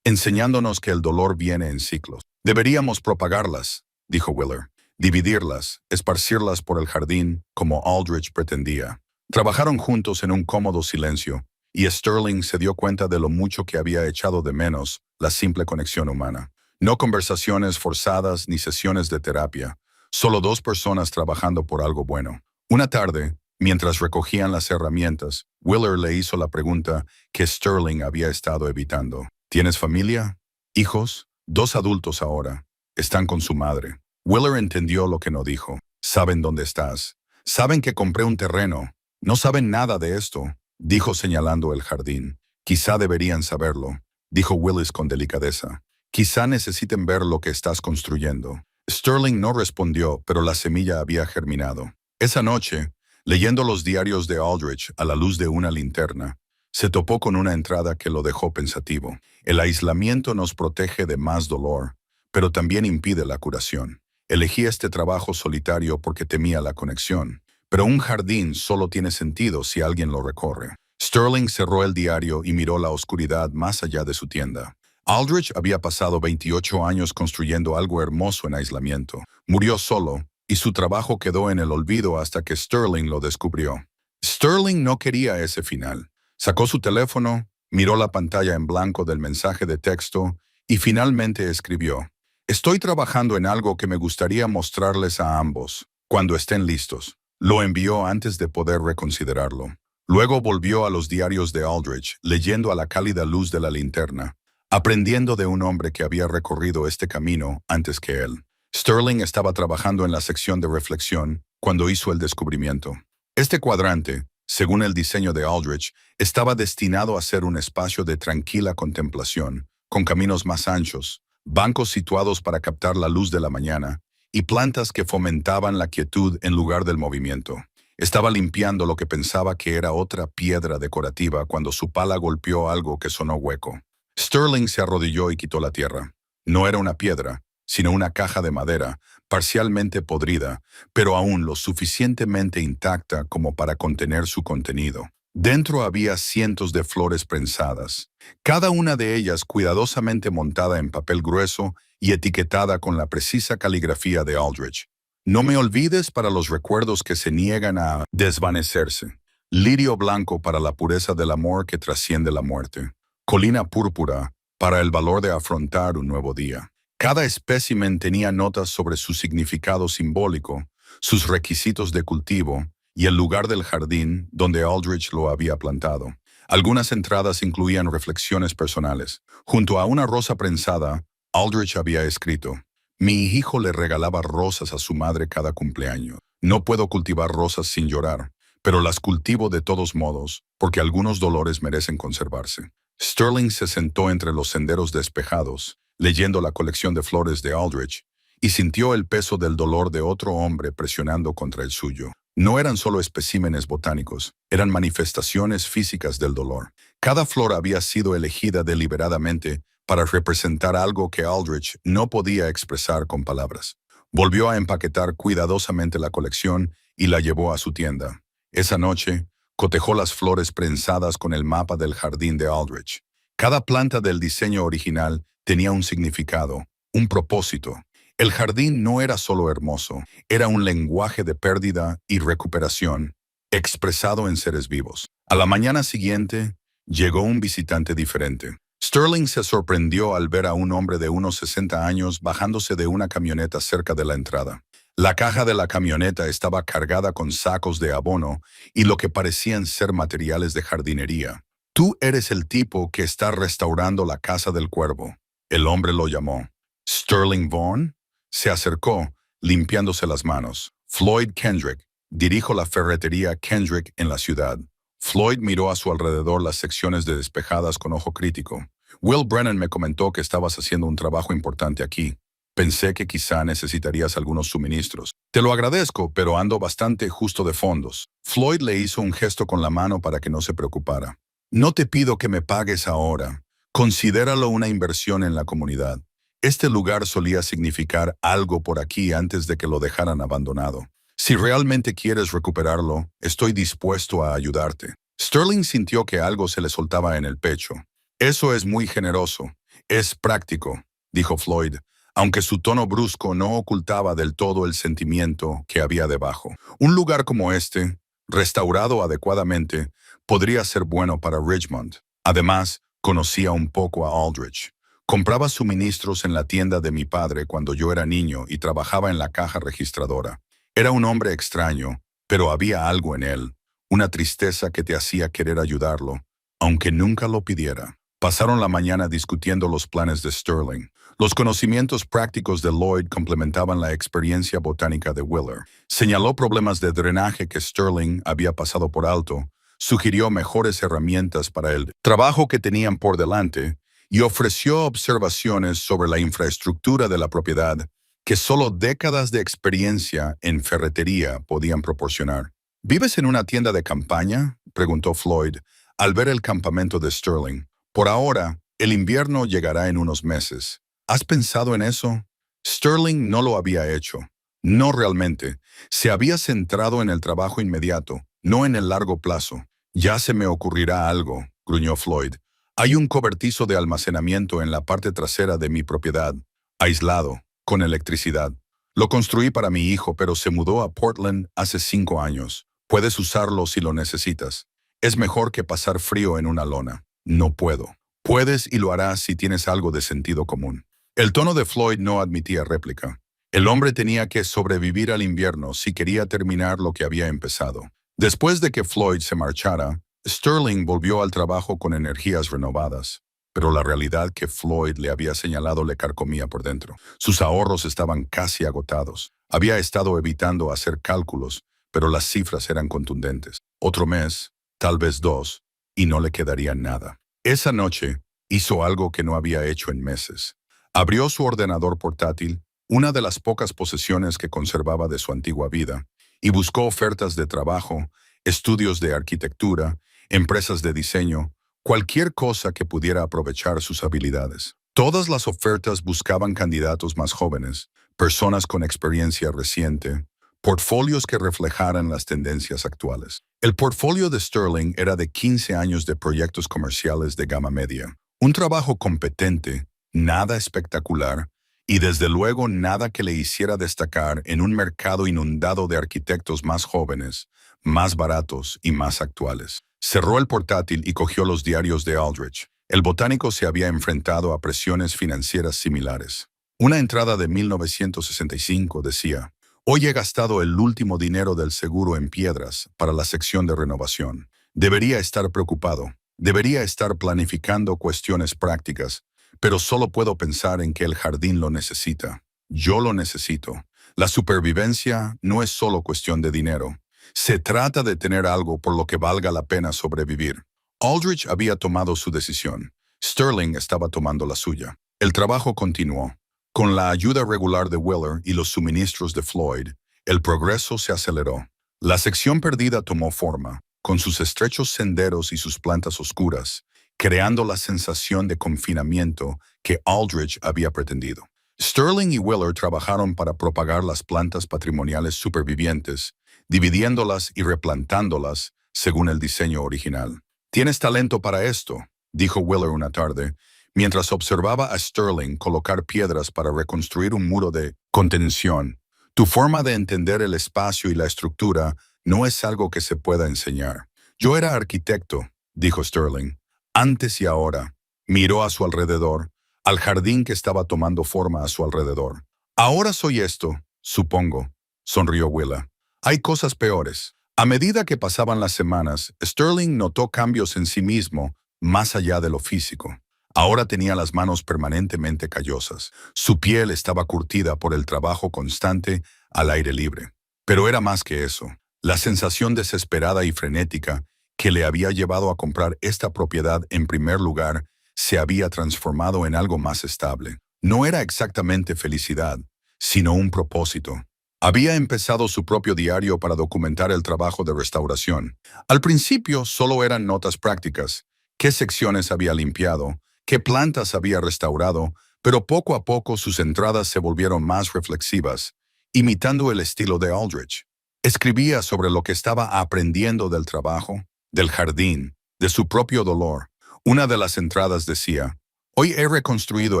enseñándonos que el dolor viene en ciclos. Deberíamos propagarlas, dijo Wheeler, dividirlas, esparcirlas por el jardín, como Aldrich pretendía. Trabajaron juntos en un cómodo silencio, y Sterling se dio cuenta de lo mucho que había echado de menos la simple conexión humana. No conversaciones forzadas ni sesiones de terapia, solo 2 personas trabajando por algo bueno. Una tarde, mientras recogían las herramientas, Wheeler le hizo la pregunta que Sterling había estado evitando. ¿Tienes familia? ¿Hijos? 2 adultos ahora. Están con su madre. Wheeler entendió lo que no dijo. Saben dónde estás. Saben que compré un terreno. No saben nada de esto, dijo señalando el jardín. Quizá deberían saberlo, dijo Willis con delicadeza. Quizá necesiten ver lo que estás construyendo. Sterling no respondió, pero la semilla había germinado. Esa noche, leyendo los diarios de Aldrich a la luz de una linterna, se topó con una entrada que lo dejó pensativo. El aislamiento nos protege de más dolor, pero también impide la curación. Elegí este trabajo solitario porque temía la conexión. Pero un jardín solo tiene sentido si alguien lo recorre. Sterling cerró el diario y miró la oscuridad más allá de su tienda. Aldrich había pasado 28 años construyendo algo hermoso en aislamiento. Murió solo, y su trabajo quedó en el olvido hasta que Sterling lo descubrió. Sterling no quería ese final. Sacó su teléfono, miró la pantalla en blanco del mensaje de texto y finalmente escribió: «Estoy trabajando en algo que me gustaría mostrarles a ambos, cuando estén listos». Lo envió antes de poder reconsiderarlo. Luego volvió a los diarios de Aldrich, leyendo a la cálida luz de la linterna, aprendiendo de un hombre que había recorrido este camino antes que él. Sterling estaba trabajando en la sección de reflexión cuando hizo el descubrimiento. Este cuadrante, según el diseño de Aldrich, estaba destinado a ser un espacio de tranquila contemplación, con caminos más anchos, bancos situados para captar la luz de la mañana y plantas que fomentaban la quietud en lugar del movimiento. Estaba limpiando lo que pensaba que era otra piedra decorativa cuando su pala golpeó algo que sonó hueco. Sterling se arrodilló y quitó la tierra. No era una piedra, sino una caja de madera, parcialmente podrida, pero aún lo suficientemente intacta como para contener su contenido. Dentro había cientos de flores prensadas, cada una de ellas cuidadosamente montada en papel grueso y etiquetada con la precisa caligrafía de Aldrich. «No me olvides para los recuerdos que se niegan a desvanecerse. Lirio blanco para la pureza del amor que trasciende la muerte. Colina púrpura para el valor de afrontar un nuevo día». Cada espécimen tenía notas sobre su significado simbólico, sus requisitos de cultivo y el lugar del jardín donde Aldrich lo había plantado. Algunas entradas incluían reflexiones personales. Junto a una rosa prensada, Aldrich había escrito: «Mi hijo le regalaba rosas a su madre cada cumpleaños. No puedo cultivar rosas sin llorar, pero las cultivo de todos modos, porque algunos dolores merecen conservarse». Sterling se sentó entre los senderos despejados, leyendo la colección de flores de Aldrich, y sintió el peso del dolor de otro hombre presionando contra el suyo. No eran solo especímenes botánicos, eran manifestaciones físicas del dolor. Cada flor había sido elegida deliberadamente para representar algo que Aldrich no podía expresar con palabras. Volvió a empaquetar cuidadosamente la colección y la llevó a su tienda. Esa noche, cotejó las flores prensadas con el mapa del jardín de Aldrich. Cada planta del diseño original tenía un significado, un propósito. El jardín no era solo hermoso, era un lenguaje de pérdida y recuperación, expresado en seres vivos. A la mañana siguiente, llegó un visitante diferente. Sterling se sorprendió al ver a un hombre de unos 60 años bajándose de una camioneta cerca de la entrada. La caja de la camioneta estaba cargada con sacos de abono y lo que parecían ser materiales de jardinería. «Tú eres el tipo que está restaurando la casa del cuervo», el hombre lo llamó. «¿Sterling Vaughn?» Se acercó, limpiándose las manos. «Floyd Kendrick. Dirijo la ferretería Kendrick en la ciudad». Floyd miró a su alrededor las secciones de despejadas con ojo crítico. «Will Brennan me comentó que estabas haciendo un trabajo importante aquí. Pensé que quizá necesitarías algunos suministros. Te lo agradezco, pero ando bastante justo de fondos». Floyd le hizo un gesto con la mano para que no se preocupara. «No te pido que me pagues ahora. Considéralo una inversión en la comunidad. Este lugar solía significar algo por aquí antes de que lo dejaran abandonado. Si realmente quieres recuperarlo, estoy dispuesto a ayudarte». Sterling sintió que algo se le soltaba en el pecho. «Eso es muy generoso. Es práctico», dijo Floyd, aunque su tono brusco no ocultaba del todo el sentimiento que había debajo. «Un lugar como este, restaurado adecuadamente, podría ser bueno para Richmond». Además, conocía un poco a Aldrich. «Compraba suministros en la tienda de mi padre cuando yo era niño y trabajaba en la caja registradora. Era un hombre extraño, pero había algo en él, una tristeza que te hacía querer ayudarlo, aunque nunca lo pidiera». Pasaron la mañana discutiendo los planes de Sterling. Los conocimientos prácticos de Lloyd complementaban la experiencia botánica de Wheeler. Señaló problemas de drenaje que Sterling había pasado por alto, sugirió mejores herramientas para el trabajo que tenían por delante y ofreció observaciones sobre la infraestructura de la propiedad que solo décadas de experiencia en ferretería podían proporcionar. «¿Vives en una tienda de campaña?», preguntó Floyd, al ver el campamento de Sterling. «Por ahora, el invierno llegará en unos meses. ¿Has pensado en eso?». Sterling no lo había hecho. No realmente. Se había centrado en el trabajo inmediato, no en el largo plazo. «Ya se me ocurrirá algo», gruñó Floyd. Hay un cobertizo de almacenamiento en la parte trasera de mi propiedad, aislado, con electricidad. Lo construí para mi hijo, pero se mudó a Portland hace 5 años. Puedes usarlo si lo necesitas. Es mejor que pasar frío en una lona. No puedo. Puedes y lo harás si tienes algo de sentido común. El tono de Floyd no admitía réplica. El hombre tenía que sobrevivir al invierno si quería terminar lo que había empezado. Después de que Floyd se marchara, Sterling volvió al trabajo con energías renovadas, pero la realidad que Floyd le había señalado le carcomía por dentro. Sus ahorros estaban casi agotados. Había estado evitando hacer cálculos, pero las cifras eran contundentes. Otro mes, tal vez 2, y no le quedaría nada. Esa noche hizo algo que no había hecho en meses. Abrió su ordenador portátil, una de las pocas posesiones que conservaba de su antigua vida, y buscó ofertas de trabajo, estudios de arquitectura, empresas de diseño, cualquier cosa que pudiera aprovechar sus habilidades. Todas las ofertas buscaban candidatos más jóvenes, personas con experiencia reciente, portfolios que reflejaran las tendencias actuales. El portfolio de Sterling era de 15 años de proyectos comerciales de gama media. Un trabajo competente, nada espectacular, y desde luego nada que le hiciera destacar en un mercado inundado de arquitectos más jóvenes, más baratos y más actuales. Cerró el portátil y cogió los diarios de Aldrich. El botánico se había enfrentado a presiones financieras similares. Una entrada de 1965 decía: «Hoy he gastado el último dinero del seguro en piedras para la sección de renovación. Debería estar preocupado. Debería estar planificando cuestiones prácticas, pero solo puedo pensar en que el jardín lo necesita. Yo lo necesito. La supervivencia no es solo cuestión de dinero. Se trata de tener algo por lo que valga la pena sobrevivir». Aldrich había tomado su decisión. Sterling estaba tomando la suya. El trabajo continuó. Con la ayuda regular de Willer y los suministros de Floyd, el progreso se aceleró. La sección perdida tomó forma, con sus estrechos senderos y sus plantas oscuras, creando la sensación de confinamiento que Aldrich había pretendido. Sterling y Willer trabajaron para propagar las plantas patrimoniales supervivientes, dividiéndolas y replantándolas según el diseño original. «Tienes talento para esto», dijo Willer una tarde, mientras observaba a Sterling colocar piedras para reconstruir un muro de contención. «Tu forma de entender el espacio y la estructura no es algo que se pueda enseñar». «Yo era arquitecto», dijo Sterling. «Antes y ahora». Miró a su alrededor, al jardín que estaba tomando forma a su alrededor. «Ahora soy esto, supongo», sonrió Willer. «Hay cosas peores». A medida que pasaban las semanas, Sterling notó cambios en sí mismo, más allá de lo físico. Ahora tenía las manos permanentemente callosas. Su piel estaba curtida por el trabajo constante al aire libre. Pero era más que eso. La sensación desesperada y frenética que le había llevado a comprar esta propiedad en primer lugar se había transformado en algo más estable. No era exactamente felicidad, sino un propósito. Había empezado su propio diario para documentar el trabajo de restauración. Al principio solo eran notas prácticas, qué secciones había limpiado, qué plantas había restaurado, pero poco a poco sus entradas se volvieron más reflexivas, imitando el estilo de Aldrich. Escribía sobre lo que estaba aprendiendo del trabajo, del jardín, de su propio dolor. Una de las entradas decía: «Hoy he reconstruido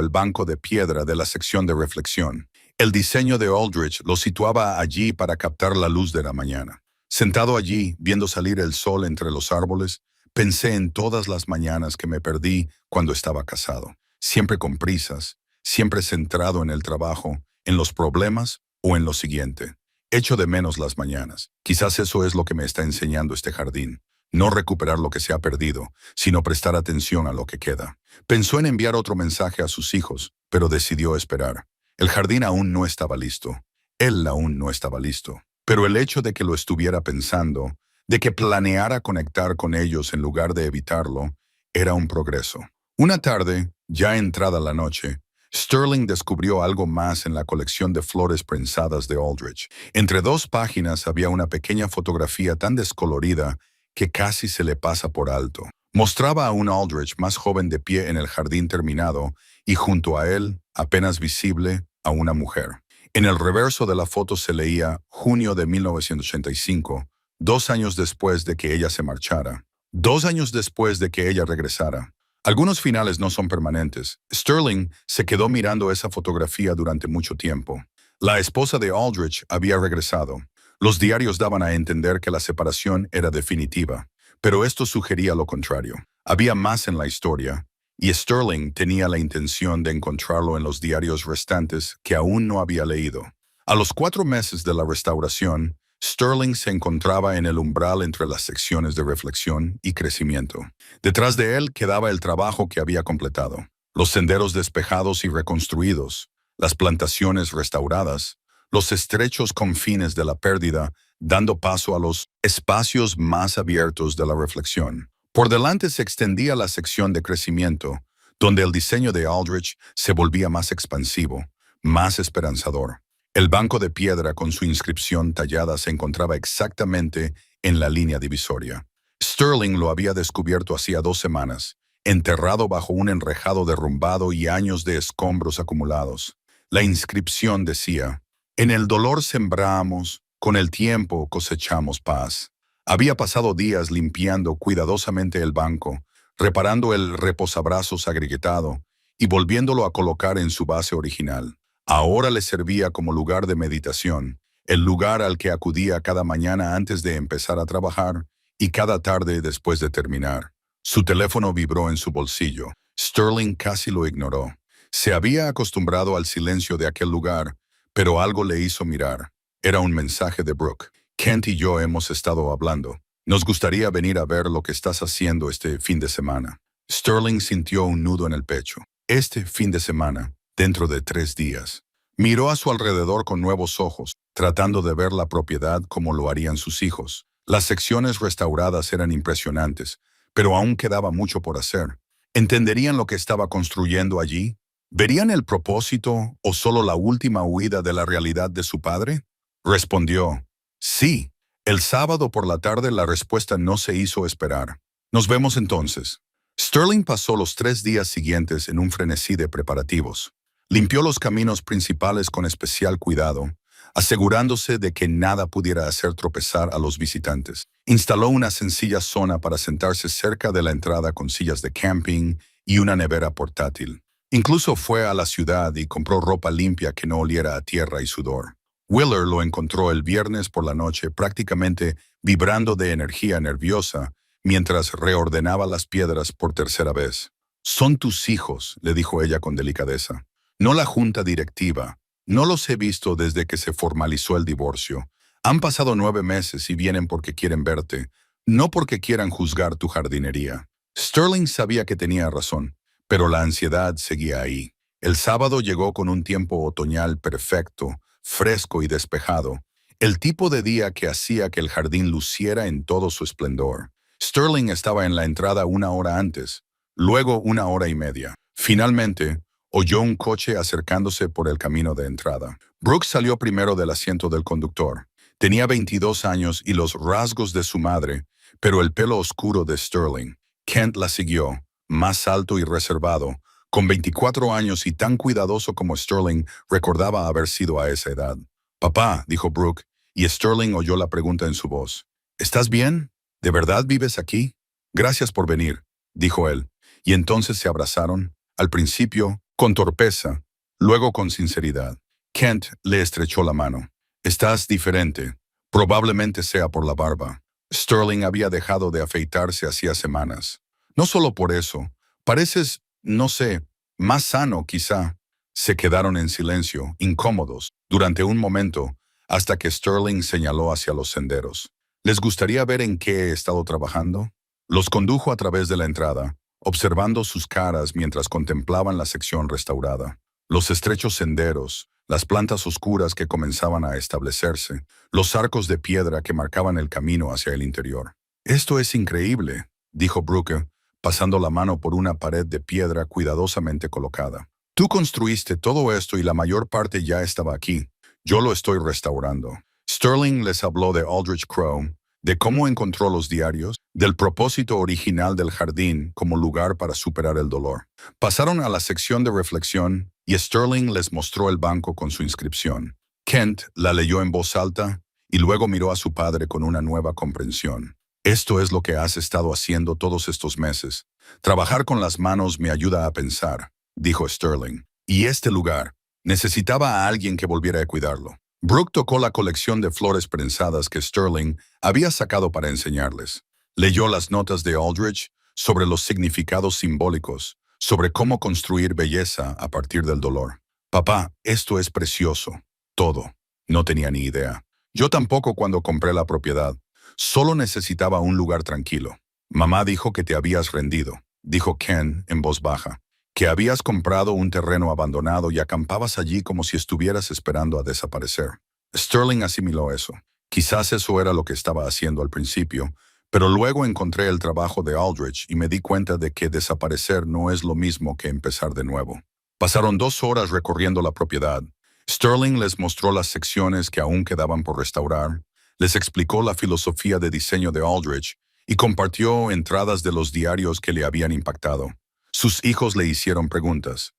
el banco de piedra de la sección de reflexión». El diseño de Aldrich lo situaba allí para captar la luz de la mañana. Sentado allí, viendo salir el sol entre los árboles, pensé en todas las mañanas que me perdí cuando estaba casado. Siempre con prisas, siempre centrado en el trabajo, en los problemas o en lo siguiente. Echo de menos las mañanas. Quizás eso es lo que me está enseñando este jardín. No recuperar lo que se ha perdido, sino prestar atención a lo que queda. Pensó en enviar otro mensaje a sus hijos, pero decidió esperar. El jardín aún no estaba listo. Él aún no estaba listo. Pero el hecho de que lo estuviera pensando, de que planeara conectar con ellos en lugar de evitarlo, era un progreso. Una tarde, ya entrada la noche, Sterling descubrió algo más en la colección de flores prensadas de Aldrich. Entre 2 páginas había una pequeña fotografía tan descolorida que casi se le pasa por alto. Mostraba a un Aldrich más joven de pie en el jardín terminado y junto a él, apenas visible, a una mujer. En el reverso de la foto se leía junio de 1985, 2 años después de que ella se marchara, 2 años después de que ella regresara. Algunos finales no son permanentes. Sterling se quedó mirando esa fotografía durante mucho tiempo. La esposa de Aldrich había regresado. Los diarios daban a entender que la separación era definitiva, pero esto sugería lo contrario. Había más en la historia, y Sterling tenía la intención de encontrarlo en los diarios restantes que aún no había leído. A los 4 meses de la restauración, Sterling se encontraba en el umbral entre las secciones de reflexión y crecimiento. Detrás de él quedaba el trabajo que había completado. Los senderos despejados y reconstruidos, las plantaciones restauradas, los estrechos confines de la pérdida, dando paso a los espacios más abiertos de la reflexión. Por delante se extendía la sección de crecimiento, donde el diseño de Aldrich se volvía más expansivo, más esperanzador. El banco de piedra con su inscripción tallada se encontraba exactamente en la línea divisoria. Sterling lo había descubierto hacía 2 semanas, enterrado bajo un enrejado derrumbado y años de escombros acumulados. La inscripción decía: «En el dolor sembramos, con el tiempo cosechamos paz». Había pasado días limpiando cuidadosamente el banco, reparando el reposabrazos agrietado y volviéndolo a colocar en su base original. Ahora le servía como lugar de meditación, el lugar al que acudía cada mañana antes de empezar a trabajar y cada tarde después de terminar. Su teléfono vibró en su bolsillo. Sterling casi lo ignoró. Se había acostumbrado al silencio de aquel lugar, pero algo le hizo mirar. Era un mensaje de Brooke. «Kent y yo hemos estado hablando. Nos gustaría venir a ver lo que estás haciendo este fin de semana». Sterling sintió un nudo en el pecho. Este fin de semana, dentro de 3 días. Miró a su alrededor con nuevos ojos, tratando de ver la propiedad como lo harían sus hijos. Las secciones restauradas eran impresionantes, pero aún quedaba mucho por hacer. ¿Entenderían lo que estaba construyendo allí? ¿Verían el propósito o solo la última huida de la realidad de su padre? Respondió: «Sí». El sábado por la tarde la respuesta no se hizo esperar. «Nos vemos entonces». Sterling pasó los 3 días siguientes en un frenesí de preparativos. Limpió los caminos principales con especial cuidado, asegurándose de que nada pudiera hacer tropezar a los visitantes. Instaló una sencilla zona para sentarse cerca de la entrada con sillas de camping y una nevera portátil. Incluso fue a la ciudad y compró ropa limpia que no oliera a tierra y sudor. Wheeler lo encontró el viernes por la noche prácticamente vibrando de energía nerviosa mientras reordenaba las piedras por 3ª vez. «Son tus hijos», le dijo ella con delicadeza. «No la junta directiva. No los he visto desde que se formalizó el divorcio. Han pasado 9 meses y vienen porque quieren verte, no porque quieran juzgar tu jardinería». Sterling sabía que tenía razón, pero la ansiedad seguía ahí. El sábado llegó con un tiempo otoñal perfecto, fresco y despejado, el tipo de día que hacía que el jardín luciera en todo su esplendor. Sterling estaba en la entrada 1 hora antes, luego 1 hora y media. Finalmente, oyó un coche acercándose por el camino de entrada. Brooke salió primero del asiento del conductor. Tenía 22 años y los rasgos de su madre, pero el pelo oscuro de Sterling. Kent la siguió, más alto y reservado, con 24 años y tan cuidadoso como Sterling recordaba haber sido a esa edad. «Papá», dijo Brooke, y Sterling oyó la pregunta en su voz. «¿Estás bien? ¿De verdad vives aquí?» «Gracias por venir», dijo él, y entonces se abrazaron, al principio con torpeza, luego con sinceridad. Kent le estrechó la mano. «Estás diferente. Probablemente sea por la barba». Sterling había dejado de afeitarse hacía semanas. «No solo por eso. Pareces, no sé, más sano quizá». Se quedaron en silencio, incómodos, durante un momento, hasta que Sterling señaló hacia los senderos. «¿Les gustaría ver en qué he estado trabajando?» Los condujo a través de la entrada, observando sus caras mientras contemplaban la sección restaurada. Los estrechos senderos, las plantas oscuras que comenzaban a establecerse, los arcos de piedra que marcaban el camino hacia el interior. «Esto es increíble», dijo Brooke, pasando la mano por una pared de piedra cuidadosamente colocada. «Tú construiste todo esto y la mayor parte ya estaba aquí. Yo lo estoy restaurando». Sterling les habló de Aldrich Crowe, de cómo encontró los diarios, del propósito original del jardín como lugar para superar el dolor. Pasaron a la sección de reflexión y Sterling les mostró el banco con su inscripción. Kent la leyó en voz alta y luego miró a su padre con una nueva comprensión. Esto es lo que has estado haciendo todos estos meses. Trabajar con las manos me ayuda a pensar, dijo Sterling. Y este lugar necesitaba a alguien que volviera a cuidarlo. Brooke tocó la colección de flores prensadas que Sterling había sacado para enseñarles. Leyó las notas de Aldrich sobre los significados simbólicos, sobre cómo construir belleza a partir del dolor. Papá, esto es precioso. Todo. No tenía ni idea. Yo tampoco cuando compré la propiedad. Solo necesitaba un lugar tranquilo. Mamá dijo que te habías rendido, dijo Ken en voz baja, que habías comprado un terreno abandonado y acampabas allí como si estuvieras esperando a desaparecer. Sterling asimiló eso. Quizás eso era lo que estaba haciendo al principio, pero luego encontré el trabajo de Aldrich y me di cuenta de que desaparecer no es lo mismo que empezar de nuevo. Pasaron 2 horas recorriendo la propiedad. Sterling les mostró las secciones que aún quedaban por restaurar, les explicó la filosofía de diseño de Aldrich y compartió entradas de los diarios que le habían impactado. Sus hijos le hicieron preguntas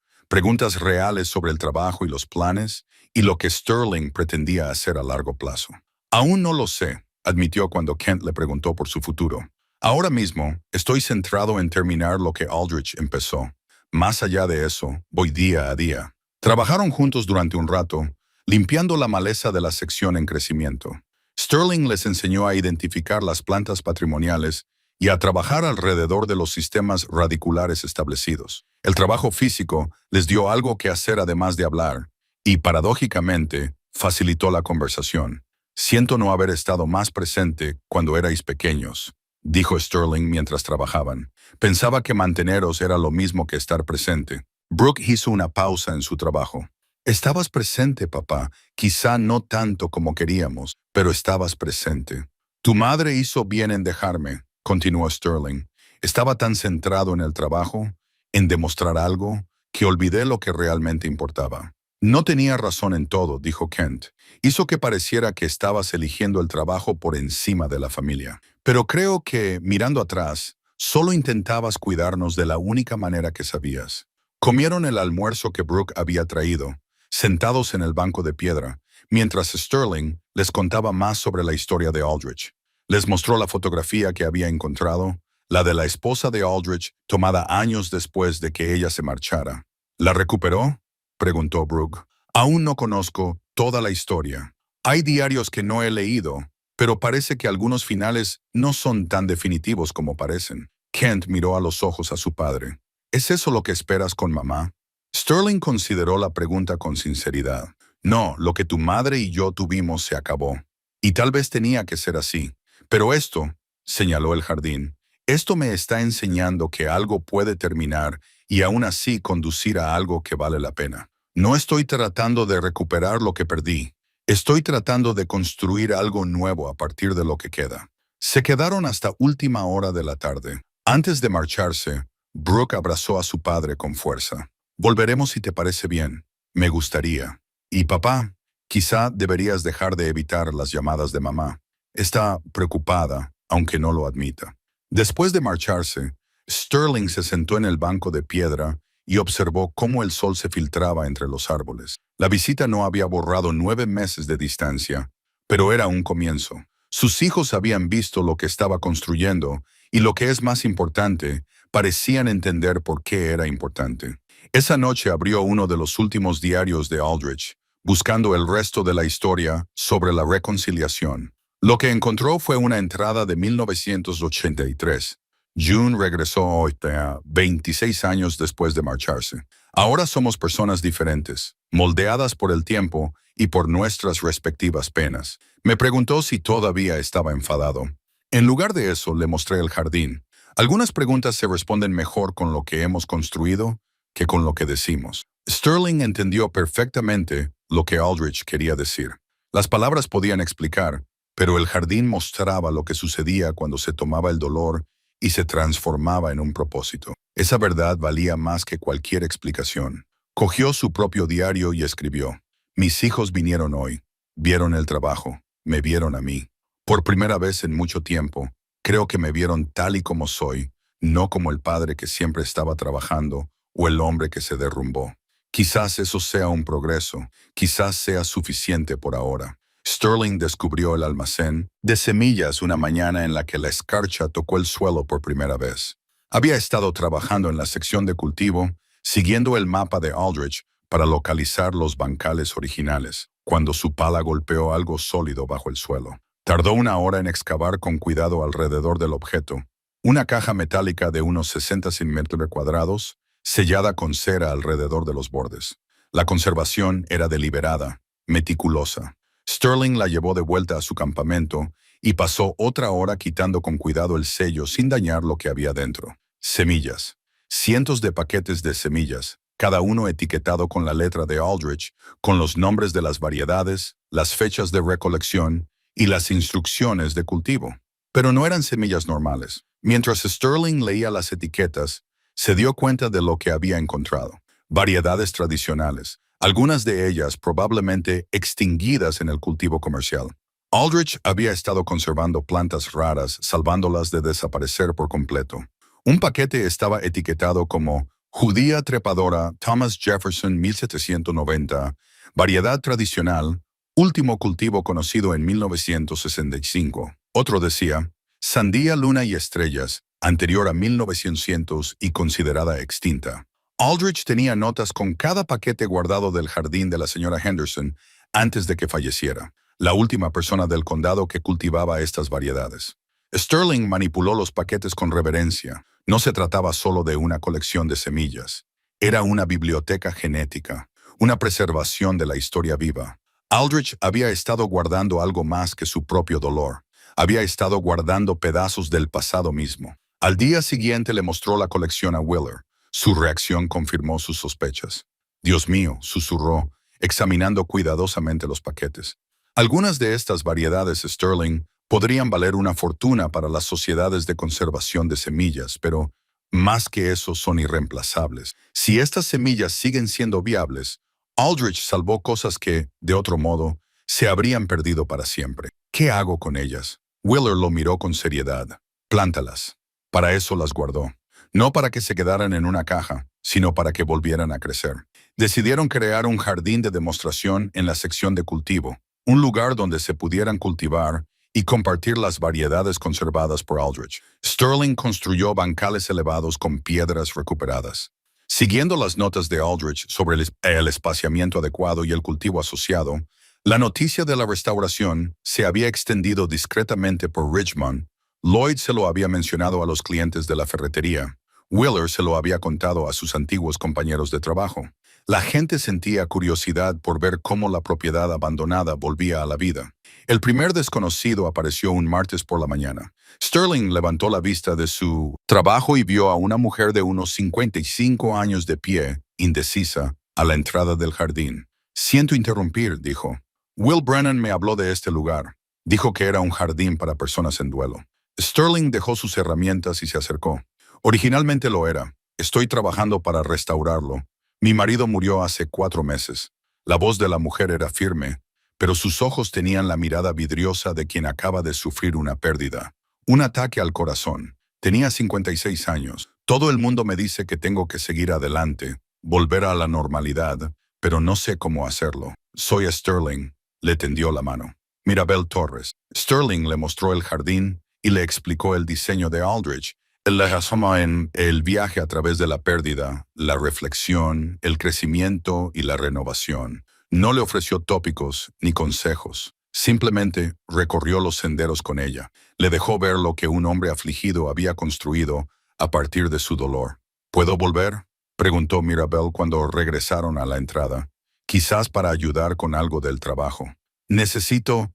reales sobre el trabajo y los planes y lo que Sterling pretendía hacer a largo plazo. Aún no lo sé, admitió cuando Kent le preguntó por su futuro. Ahora mismo, estoy centrado en terminar lo que Aldrich empezó. Más allá de eso, voy día a día. Trabajaron juntos durante un rato, limpiando la maleza de la sección en crecimiento. Sterling les enseñó a identificar las plantas patrimoniales y a trabajar alrededor de los sistemas radiculares establecidos. El trabajo físico les dio algo que hacer además de hablar, y paradójicamente, facilitó la conversación. Siento no haber estado más presente cuando erais pequeños, dijo Sterling mientras trabajaban. Pensaba que manteneros era lo mismo que estar presente. Brooke hizo una pausa en su trabajo. Estabas presente, papá. Quizá no tanto como queríamos, pero estabas presente. Tu madre hizo bien en dejarme, continuó Sterling. Estaba tan centrado en el trabajo, en demostrar algo, que olvidé lo que realmente importaba. No tenía razón en todo, dijo Kent. Hizo que pareciera que estabas eligiendo el trabajo por encima de la familia. Pero creo que, mirando atrás, solo intentabas cuidarnos de la única manera que sabías. Comieron el almuerzo que Brooke había traído, sentados en el banco de piedra, mientras Sterling les contaba más sobre la historia de Aldrich. Les mostró la fotografía que había encontrado, la de la esposa de Aldrich, tomada años después de que ella se marchara. ¿La recuperó?, preguntó Brooke. Aún no conozco toda la historia. Hay diarios que no he leído, pero parece que algunos finales no son tan definitivos como parecen. Kent miró a los ojos a su padre. ¿Es eso lo que esperas con mamá? Sterling consideró la pregunta con sinceridad. No, lo que tu madre y yo tuvimos se acabó. Y tal vez tenía que ser así. Pero esto, señaló el jardín, esto me está enseñando que algo puede terminar y aún así conducir a algo que vale la pena. No estoy tratando de recuperar lo que perdí. Estoy tratando de construir algo nuevo a partir de lo que queda. Se quedaron hasta última hora de la tarde. Antes de marcharse, Brooke abrazó a su padre con fuerza. Volveremos si te parece bien. Me gustaría. Y papá, quizá deberías dejar de evitar las llamadas de mamá. Está preocupada, aunque no lo admita. Después de marcharse, Sterling se sentó en el banco de piedra y observó cómo el sol se filtraba entre los árboles. La visita no había borrado 9 meses de distancia, pero era un comienzo. Sus hijos habían visto lo que estaba construyendo y, lo que es más importante, parecían entender por qué era importante. Esa noche abrió uno de los últimos diarios de Aldrich, buscando el resto de la historia sobre la reconciliación. Lo que encontró fue una entrada de 1983. June regresó hoy, 26 años después de marcharse. Ahora somos personas diferentes, moldeadas por el tiempo y por nuestras respectivas penas. Me preguntó si todavía estaba enfadado. En lugar de eso, le mostré el jardín. Algunas preguntas se responden mejor con lo que hemos construido que con lo que decimos. Sterling entendió perfectamente lo que Aldrich quería decir. Las palabras podían explicar, pero el jardín mostraba lo que sucedía cuando se tomaba el dolor y se transformaba en un propósito. Esa verdad valía más que cualquier explicación. Cogió su propio diario y escribió: mis hijos vinieron hoy, vieron el trabajo, me vieron a mí. Por primera vez en mucho tiempo, creo que me vieron tal y como soy, no como el padre que siempre estaba trabajando o el hombre que se derrumbó. Quizás eso sea un progreso, quizás sea suficiente por ahora. Sterling descubrió el almacén de semillas una mañana en la que la escarcha tocó el suelo por primera vez. Había estado trabajando en la sección de cultivo, siguiendo el mapa de Aldrich para localizar los bancales originales, cuando su pala golpeó algo sólido bajo el suelo. Tardó una hora en excavar con cuidado alrededor del objeto. Una caja metálica de unos 60 centímetros cuadrados, sellada con cera alrededor de los bordes. La conservación era deliberada, meticulosa. Sterling la llevó de vuelta a su campamento y pasó otra hora quitando con cuidado el sello sin dañar lo que había dentro. Semillas. Cientos de paquetes de semillas, cada uno etiquetado con la letra de Aldrich, con los nombres de las variedades, las fechas de recolección y las instrucciones de cultivo. Pero no eran semillas normales. Mientras Sterling leía las etiquetas, se dio cuenta de lo que había encontrado. Variedades tradicionales, algunas de ellas probablemente extinguidas en el cultivo comercial. Aldrich había estado conservando plantas raras, salvándolas de desaparecer por completo. Un paquete estaba etiquetado como Judía trepadora Thomas Jefferson 1790, variedad tradicional, último cultivo conocido en 1965. Otro decía, Sandía luna y estrellas, anterior a 1900 y considerada extinta. Aldrich tenía notas con cada paquete guardado del jardín de la señora Henderson antes de que falleciera, la última persona del condado que cultivaba estas variedades. Sterling manipuló los paquetes con reverencia. No se trataba solo de una colección de semillas. Era una biblioteca genética, una preservación de la historia viva. Aldrich había estado guardando algo más que su propio dolor. Había estado guardando pedazos del pasado mismo. Al día siguiente le mostró la colección a Wheeler. Su reacción confirmó sus sospechas. Dios mío, susurró, examinando cuidadosamente los paquetes. Algunas de estas variedades Sterling podrían valer una fortuna para las sociedades de conservación de semillas, pero más que eso son irreemplazables. Si estas semillas siguen siendo viables, Aldrich salvó cosas que, de otro modo, se habrían perdido para siempre. ¿Qué hago con ellas? Wheeler lo miró con seriedad. Plántalas. Para eso las guardó. No para que se quedaran en una caja, sino para que volvieran a crecer. Decidieron crear un jardín de demostración en la sección de cultivo, un lugar donde se pudieran cultivar y compartir las variedades conservadas por Aldrich. Sterling construyó bancales elevados con piedras recuperadas. Siguiendo las notas de Aldrich sobre el espaciamiento adecuado y el cultivo asociado, la noticia de la restauración se había extendido discretamente por Richmond. Lloyd se lo había mencionado a los clientes de la ferretería. Wheeler se lo había contado a sus antiguos compañeros de trabajo. La gente sentía curiosidad por ver cómo la propiedad abandonada volvía a la vida. El primer desconocido apareció un martes por la mañana. Sterling levantó la vista de su trabajo y vio a una mujer de unos 55 años de pie, indecisa, a la entrada del jardín. Siento interrumpir, dijo. Will Brennan me habló de este lugar. Dijo que era un jardín para personas en duelo. Sterling dejó sus herramientas y se acercó. Originalmente lo era. Estoy trabajando para restaurarlo. Mi marido murió hace 4 meses. La voz de la mujer era firme, pero sus ojos tenían la mirada vidriosa de quien acaba de sufrir una pérdida. Un ataque al corazón. Tenía 56 años. Todo el mundo me dice que tengo que seguir adelante, volver a la normalidad, pero no sé cómo hacerlo. Soy Sterling. Le tendió la mano. Mirabel Torres. Sterling le mostró el jardín y le explicó el diseño de Aldrich. Le asoma en el viaje a través de la pérdida, la reflexión, el crecimiento y la renovación. No le ofreció tópicos ni consejos. Simplemente recorrió los senderos con ella. Le dejó ver lo que un hombre afligido había construido a partir de su dolor. ¿Puedo volver?, preguntó Mirabel cuando regresaron a la entrada. Quizás para ayudar con algo del trabajo. Necesito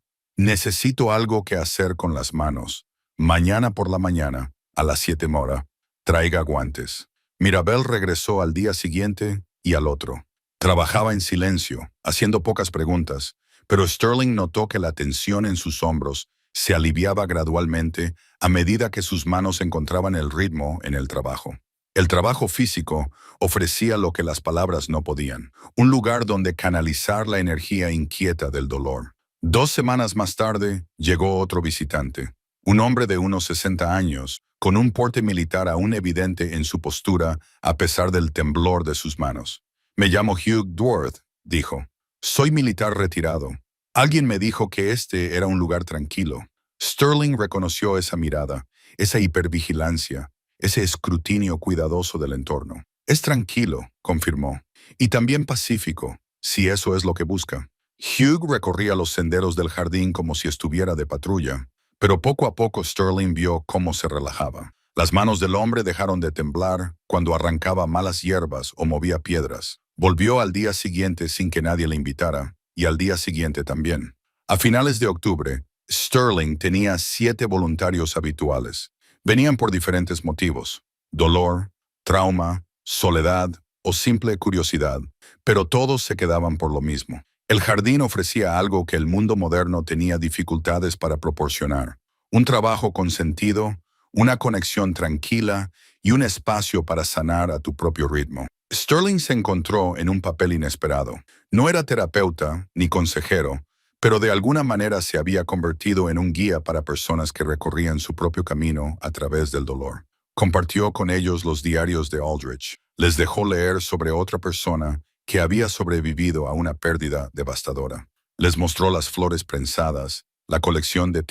algo que hacer con las manos. Mañana por la mañana, a las 7:00, traiga guantes. Mirabel regresó al día siguiente y al otro. Trabajaba en silencio, haciendo pocas preguntas, pero Sterling notó que la tensión en sus hombros se aliviaba gradualmente a medida que sus manos encontraban el ritmo en el trabajo. El trabajo físico ofrecía lo que las palabras no podían, un lugar donde canalizar la energía inquieta del dolor. 2 semanas más tarde, llegó otro visitante, un hombre de unos 60 años, con un porte militar aún evidente en su postura a pesar del temblor de sus manos. Me llamo Hugh Dworth, dijo. Soy militar retirado. Alguien me dijo que este era un lugar tranquilo. Sterling reconoció esa mirada, esa hipervigilancia, ese escrutinio cuidadoso del entorno. Es tranquilo, confirmó, y también pacífico, si eso es lo que busca. Hugh recorría los senderos del jardín como si estuviera de patrulla, pero poco a poco Sterling vio cómo se relajaba. Las manos del hombre dejaron de temblar cuando arrancaba malas hierbas o movía piedras. Volvió al día siguiente sin que nadie le invitara, y al día siguiente también. A finales de octubre, Sterling tenía 7 voluntarios habituales. Venían por diferentes motivos: dolor, trauma, soledad o simple curiosidad, pero todos se quedaban por lo mismo. El jardín ofrecía algo que el mundo moderno tenía dificultades para proporcionar: un trabajo con sentido, una conexión tranquila y un espacio para sanar a tu propio ritmo. Sterling se encontró en un papel inesperado. No era terapeuta ni consejero, pero de alguna manera se había convertido en un guía para personas que recorrían su propio camino a través del dolor. Compartió con ellos los diarios de Aldrich. Les dejó leer sobre otra persona que había sobrevivido a una pérdida devastadora. Les mostró las flores prensadas, la colección de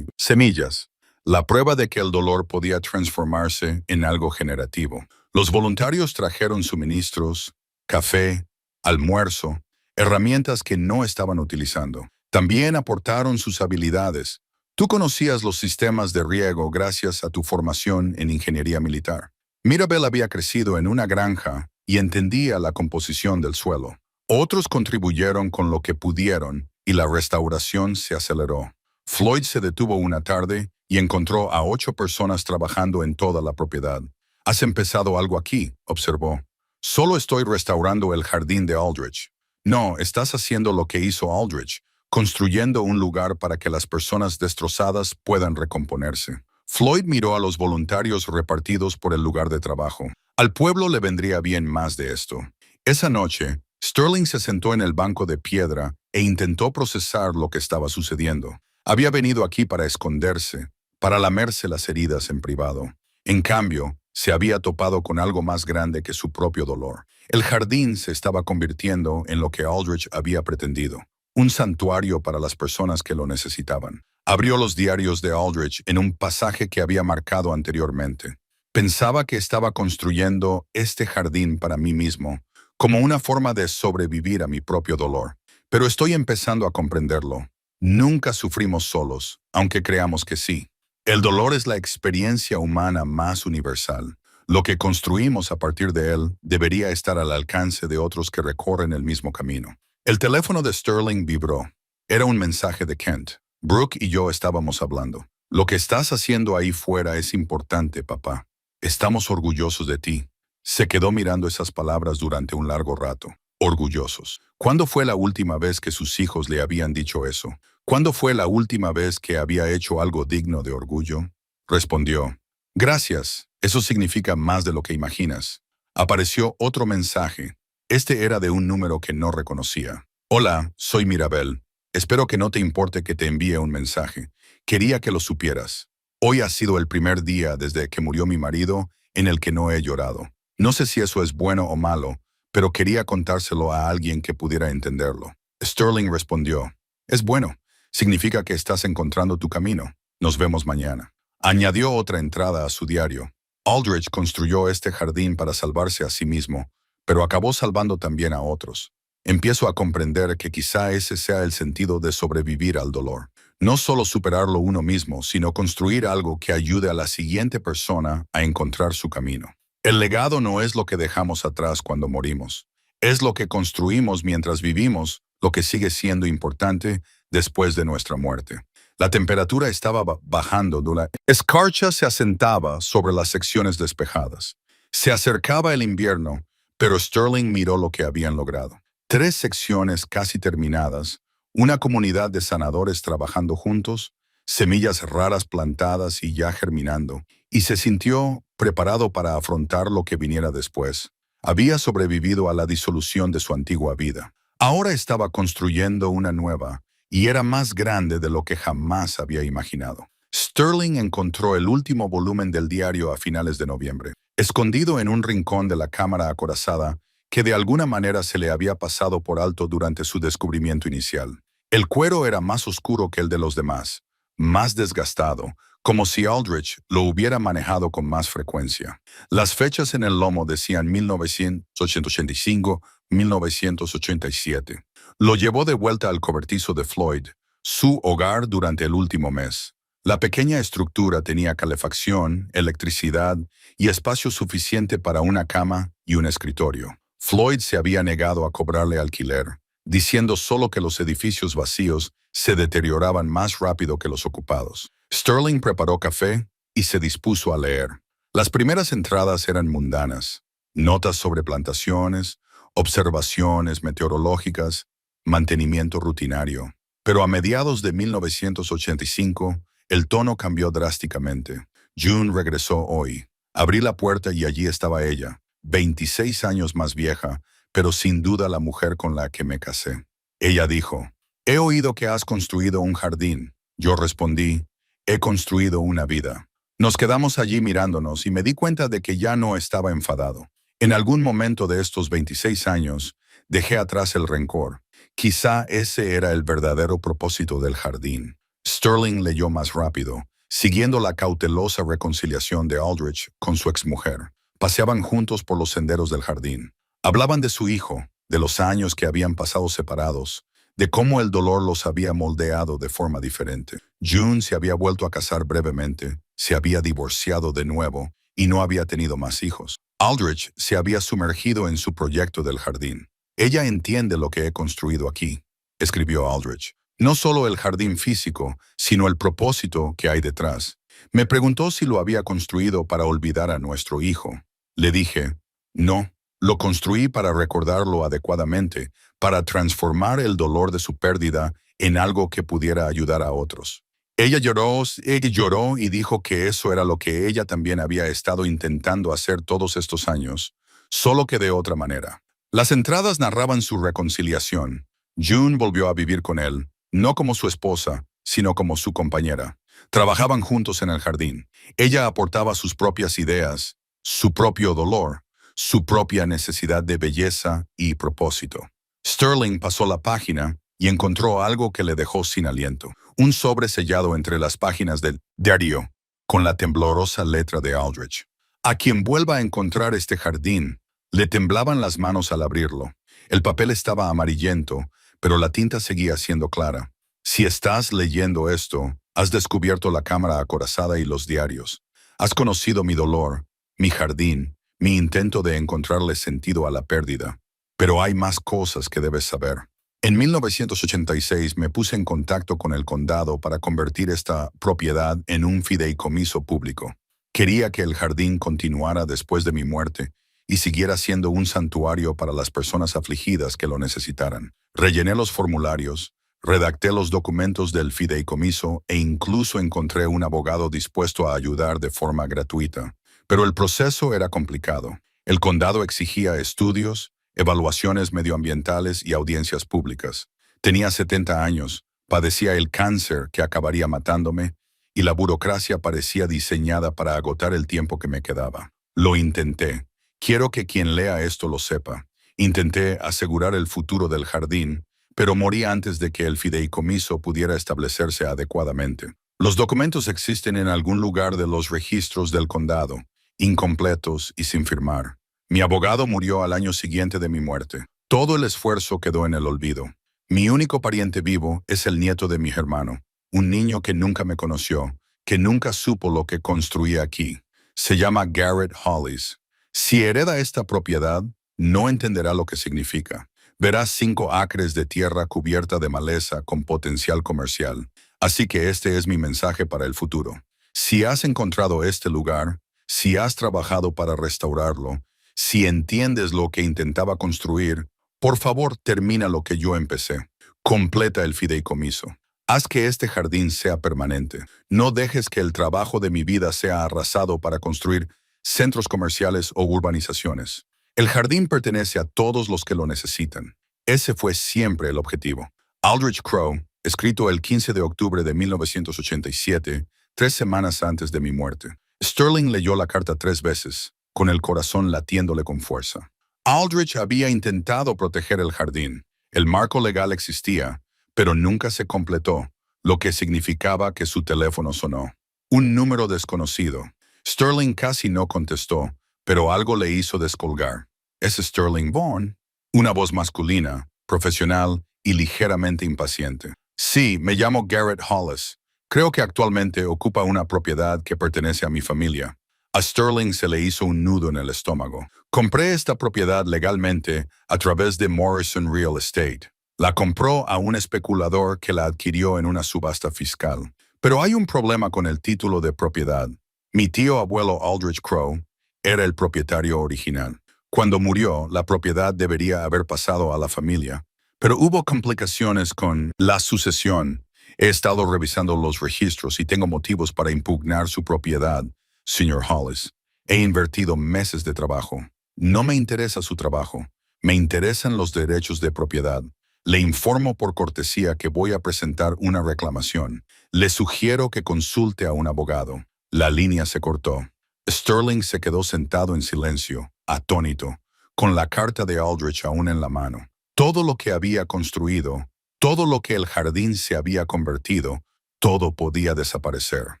semillas, la prueba de que el dolor podía transformarse en algo generativo. Los voluntarios trajeron suministros, café, almuerzo, herramientas que no estaban utilizando. También aportaron sus habilidades. Tú conocías los sistemas de riego gracias a tu formación en ingeniería militar. Mirabel había crecido en una granja y entendía la composición del suelo. Otros contribuyeron con lo que pudieron y la restauración se aceleró. Floyd se detuvo una tarde y encontró a 8 personas trabajando en toda la propiedad. «Has empezado algo aquí», observó. «Solo estoy restaurando el jardín de Aldrich». «No, estás haciendo lo que hizo Aldrich, construyendo un lugar para que las personas destrozadas puedan recomponerse». Floyd miró a los voluntarios repartidos por el lugar de trabajo. Al pueblo le vendría bien más de esto. Esa noche, Sterling se sentó en el banco de piedra e intentó procesar lo que estaba sucediendo. Había venido aquí para esconderse, para lamerse las heridas en privado. En cambio, se había topado con algo más grande que su propio dolor. El jardín se estaba convirtiendo en lo que Aldrich había pretendido: un santuario para las personas que lo necesitaban. Abrió los diarios de Aldrich en un pasaje que había marcado anteriormente. Pensaba que estaba construyendo este jardín para mí mismo, como una forma de sobrevivir a mi propio dolor. Pero estoy empezando a comprenderlo. Nunca sufrimos solos, aunque creamos que sí. El dolor es la experiencia humana más universal. Lo que construimos a partir de él debería estar al alcance de otros que recorren el mismo camino. El teléfono de Sterling vibró. Era un mensaje de Kent. «Brooke y yo estábamos hablando. Lo que estás haciendo ahí fuera es importante, papá. Estamos orgullosos de ti». Se quedó mirando esas palabras durante un largo rato. Orgullosos. ¿Cuándo fue la última vez que sus hijos le habían dicho eso? ¿Cuándo fue la última vez que había hecho algo digno de orgullo? Respondió: «Gracias, eso significa más de lo que imaginas». Apareció otro mensaje. Este era de un número que no reconocía. «Hola, soy Mirabel. Espero que no te importe que te envíe un mensaje. Quería que lo supieras. Hoy ha sido el primer día desde que murió mi marido en el que no he llorado. No sé si eso es bueno o malo, pero quería contárselo a alguien que pudiera entenderlo». Sterling respondió: «Es bueno. Significa que estás encontrando tu camino. Nos vemos mañana». Añadió otra entrada a su diario. «Aldrich construyó este jardín para salvarse a sí mismo, pero acabó salvando también a otros. Empiezo a comprender que quizá ese sea el sentido de sobrevivir al dolor. No solo superarlo uno mismo, sino construir algo que ayude a la siguiente persona a encontrar su camino. El legado no es lo que dejamos atrás cuando morimos. Es lo que construimos mientras vivimos, lo que sigue siendo importante después de nuestra muerte». La temperatura estaba bajando. La escarcha se asentaba sobre las secciones despejadas. Se acercaba el invierno, pero Sterling miró lo que habían logrado. 3 secciones casi terminadas, una comunidad de sanadores trabajando juntos, semillas raras plantadas y ya germinando, y se sintió preparado para afrontar lo que viniera después. Había sobrevivido a la disolución de su antigua vida. Ahora estaba construyendo una nueva, y era más grande de lo que jamás había imaginado. Sterling encontró el último volumen del diario a finales de noviembre, escondido en un rincón de la cámara acorazada que de alguna manera se le había pasado por alto durante su descubrimiento inicial. El cuero era más oscuro que el de los demás, más desgastado, como si Aldrich lo hubiera manejado con más frecuencia. Las fechas en el lomo decían 1985, 1987. Lo llevó de vuelta al cobertizo de Floyd, su hogar durante el último mes. La pequeña estructura tenía calefacción, electricidad y espacio suficiente para una cama y un escritorio. Floyd se había negado a cobrarle alquiler, diciendo solo que los edificios vacíos se deterioraban más rápido que los ocupados. Sterling preparó café y se dispuso a leer. Las primeras entradas eran mundanas: notas sobre plantaciones, observaciones meteorológicas, mantenimiento rutinario. Pero a mediados de 1985, el tono cambió drásticamente. June regresó hoy. Abrí la puerta y allí estaba ella, 26 años más vieja, pero sin duda la mujer con la que me casé. Ella dijo: «He oído que has construido un jardín». Yo respondí: «He construido una vida». Nos quedamos allí mirándonos y me di cuenta de que ya no estaba enfadado. En algún momento de estos 26 años, dejé atrás el rencor. Quizá ese era el verdadero propósito del jardín. Sterling leyó más rápido, siguiendo la cautelosa reconciliación de Aldrich con su exmujer. Paseaban juntos por los senderos del jardín. Hablaban de su hijo, de los años que habían pasado separados, de cómo el dolor los había moldeado de forma diferente. June se había vuelto a casar brevemente, se había divorciado de nuevo y no había tenido más hijos. Aldrich se había sumergido en su proyecto del jardín. «Ella entiende lo que he construido aquí», escribió Aldrich. «No solo el jardín físico, sino el propósito que hay detrás». Me preguntó si lo había construido para olvidar a nuestro hijo. Le dije: «No, lo construí para recordarlo adecuadamente, para transformar el dolor de su pérdida en algo que pudiera ayudar a otros». Ella lloró y dijo que eso era lo que ella también había estado intentando hacer todos estos años, solo que de otra manera. Las entradas narraban su reconciliación. June volvió a vivir con él, no como su esposa, sino como su compañera. Trabajaban juntos en el jardín. Ella aportaba sus propias ideas, su propio dolor, su propia necesidad de belleza y propósito. Sterling pasó la página y encontró algo que le dejó sin aliento. Un sobre sellado entre las páginas del diario, con la temblorosa letra de Aldrich. «A quien vuelva a encontrar este jardín». Le temblaban las manos al abrirlo. El papel estaba amarillento, pero la tinta seguía siendo clara. «Si estás leyendo esto, has descubierto la cámara acorazada y los diarios. Has conocido mi dolor, mi jardín, mi intento de encontrarle sentido a la pérdida. Pero hay más cosas que debes saber». En 1986 me puse en contacto con el condado para convertir esta propiedad en un fideicomiso público. Quería que el jardín continuara después de mi muerte y siguiera siendo un santuario para las personas afligidas que lo necesitaran. Rellené los formularios, redacté los documentos del fideicomiso e incluso encontré un abogado dispuesto a ayudar de forma gratuita. Pero el proceso era complicado. El condado exigía estudios, evaluaciones medioambientales y audiencias públicas. Tenía 70 años, padecía el cáncer que acabaría matándome, y la burocracia parecía diseñada para agotar el tiempo que me quedaba. Lo intenté. Quiero que quien lea esto lo sepa. Intenté asegurar el futuro del jardín, pero morí antes de que el fideicomiso pudiera establecerse adecuadamente. Los documentos existen en algún lugar de los registros del condado, incompletos y sin firmar. Mi abogado murió al año siguiente de mi muerte. Todo el esfuerzo quedó en el olvido. Mi único pariente vivo es el nieto de mi hermano, un niño que nunca me conoció, que nunca supo lo que construí aquí. Se llama Garrett Hollis. Si hereda esta propiedad, no entenderá lo que significa. Verá 5 acres de tierra cubierta de maleza con potencial comercial. Así que este es mi mensaje para el futuro. Si has encontrado este lugar, si has trabajado para restaurarlo, si entiendes lo que intentaba construir, por favor termina lo que yo empecé. Completa el fideicomiso. Haz que este jardín sea permanente. No dejes que el trabajo de mi vida sea arrasado para construir centros comerciales o urbanizaciones. El jardín pertenece a todos los que lo necesitan. Ese fue siempre el objetivo. Aldrich Crowe, escrito el 15 de octubre de 1987, 3 semanas antes de mi muerte. Sterling leyó la carta 3 veces, con el corazón latiéndole con fuerza. Aldrich había intentado proteger el jardín. El marco legal existía, pero nunca se completó, lo que significaba que su teléfono sonó. Un número desconocido. Sterling casi no contestó, pero algo le hizo descolgar. ¿Es Sterling Vaughn? Una voz masculina, profesional y ligeramente impaciente. Sí, me llamo Garrett Hollis. Creo que actualmente ocupa una propiedad que pertenece a mi familia. A Sterling se le hizo un nudo en el estómago. Compré esta propiedad legalmente a través de Morrison Real Estate. La compró a un especulador que la adquirió en una subasta fiscal. Pero hay un problema con el título de propiedad. Mi tío abuelo Aldrich Crowe era el propietario original. Cuando murió, la propiedad debería haber pasado a la familia. Pero hubo complicaciones con la sucesión. He estado revisando los registros y tengo motivos para impugnar su propiedad, señor Hollis. He invertido meses de trabajo. No me interesa su trabajo. Me interesan los derechos de propiedad. Le informo por cortesía que voy a presentar una reclamación. Le sugiero que consulte a un abogado. La línea se cortó. Sterling se quedó sentado en silencio, atónito, con la carta de Aldrich aún en la mano. Todo lo que había construido, todo lo que el jardín se había convertido, todo podía desaparecer.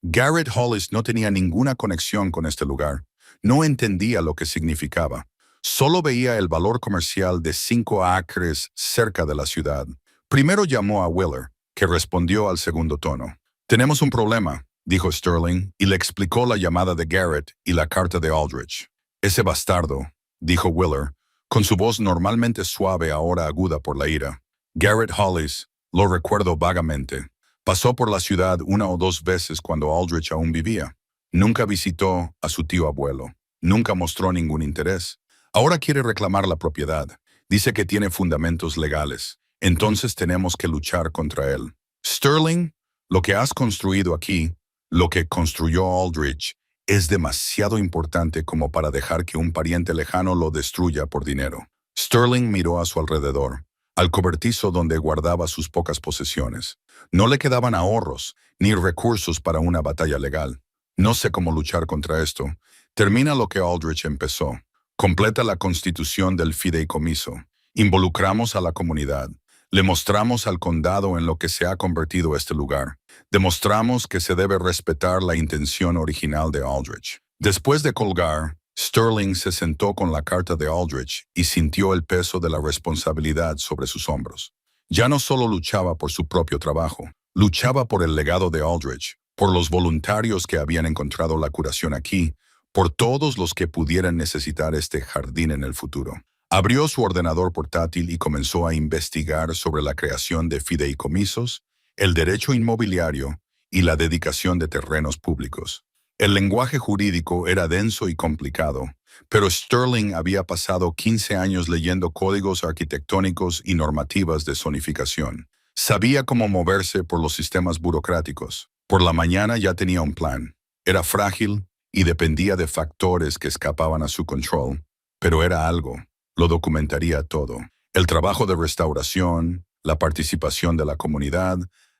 Garrett Hollis no tenía ninguna conexión con este lugar. No entendía lo que significaba. Solo veía el valor comercial de 5 acres cerca de la ciudad. Primero llamó a Willer, que respondió al segundo tono. «Tenemos un problema», dijo Sterling, y le explicó la llamada de Garrett y la carta de Aldrich. «Ese bastardo», dijo Willer, con su voz normalmente suave ahora aguda por la ira. «Garrett Hollis, lo recuerdo vagamente. Pasó por la ciudad 1 o 2 veces cuando Aldrich aún vivía. Nunca visitó a su tío abuelo. Nunca mostró ningún interés. Ahora quiere reclamar la propiedad. Dice que tiene fundamentos legales. Entonces tenemos que luchar contra él. Sterling, lo que has construido aquí, lo que construyó Aldrich, es demasiado importante como para dejar que un pariente lejano lo destruya por dinero». Sterling miró a su alrededor, al cobertizo donde guardaba sus pocas posesiones. No le quedaban ahorros ni recursos para una batalla legal. «No sé cómo luchar contra esto. Termina lo que Aldrich empezó. Completa la constitución del fideicomiso. Involucramos a la comunidad. Le mostramos al condado en lo que se ha convertido este lugar. Demostramos que se debe respetar la intención original de Aldrich». Después de colgar, Sterling se sentó con la carta de Aldrich y sintió el peso de la responsabilidad sobre sus hombros. Ya no solo luchaba por su propio trabajo, luchaba por el legado de Aldrich, por los voluntarios que habían encontrado la curación aquí, por todos los que pudieran necesitar este jardín en el futuro. Abrió su ordenador portátil y comenzó a investigar sobre la creación de fideicomisos, el derecho inmobiliario y la dedicación de terrenos públicos. El lenguaje jurídico era denso y complicado, pero Sterling había pasado 15 años leyendo códigos arquitectónicos y normativas de zonificación. Sabía cómo moverse por los sistemas burocráticos. Por la mañana ya tenía un plan. Era frágil y dependía de factores que escapaban a su control, pero era algo. Lo documentaría todo. El trabajo de restauración, la participación de la comunidad,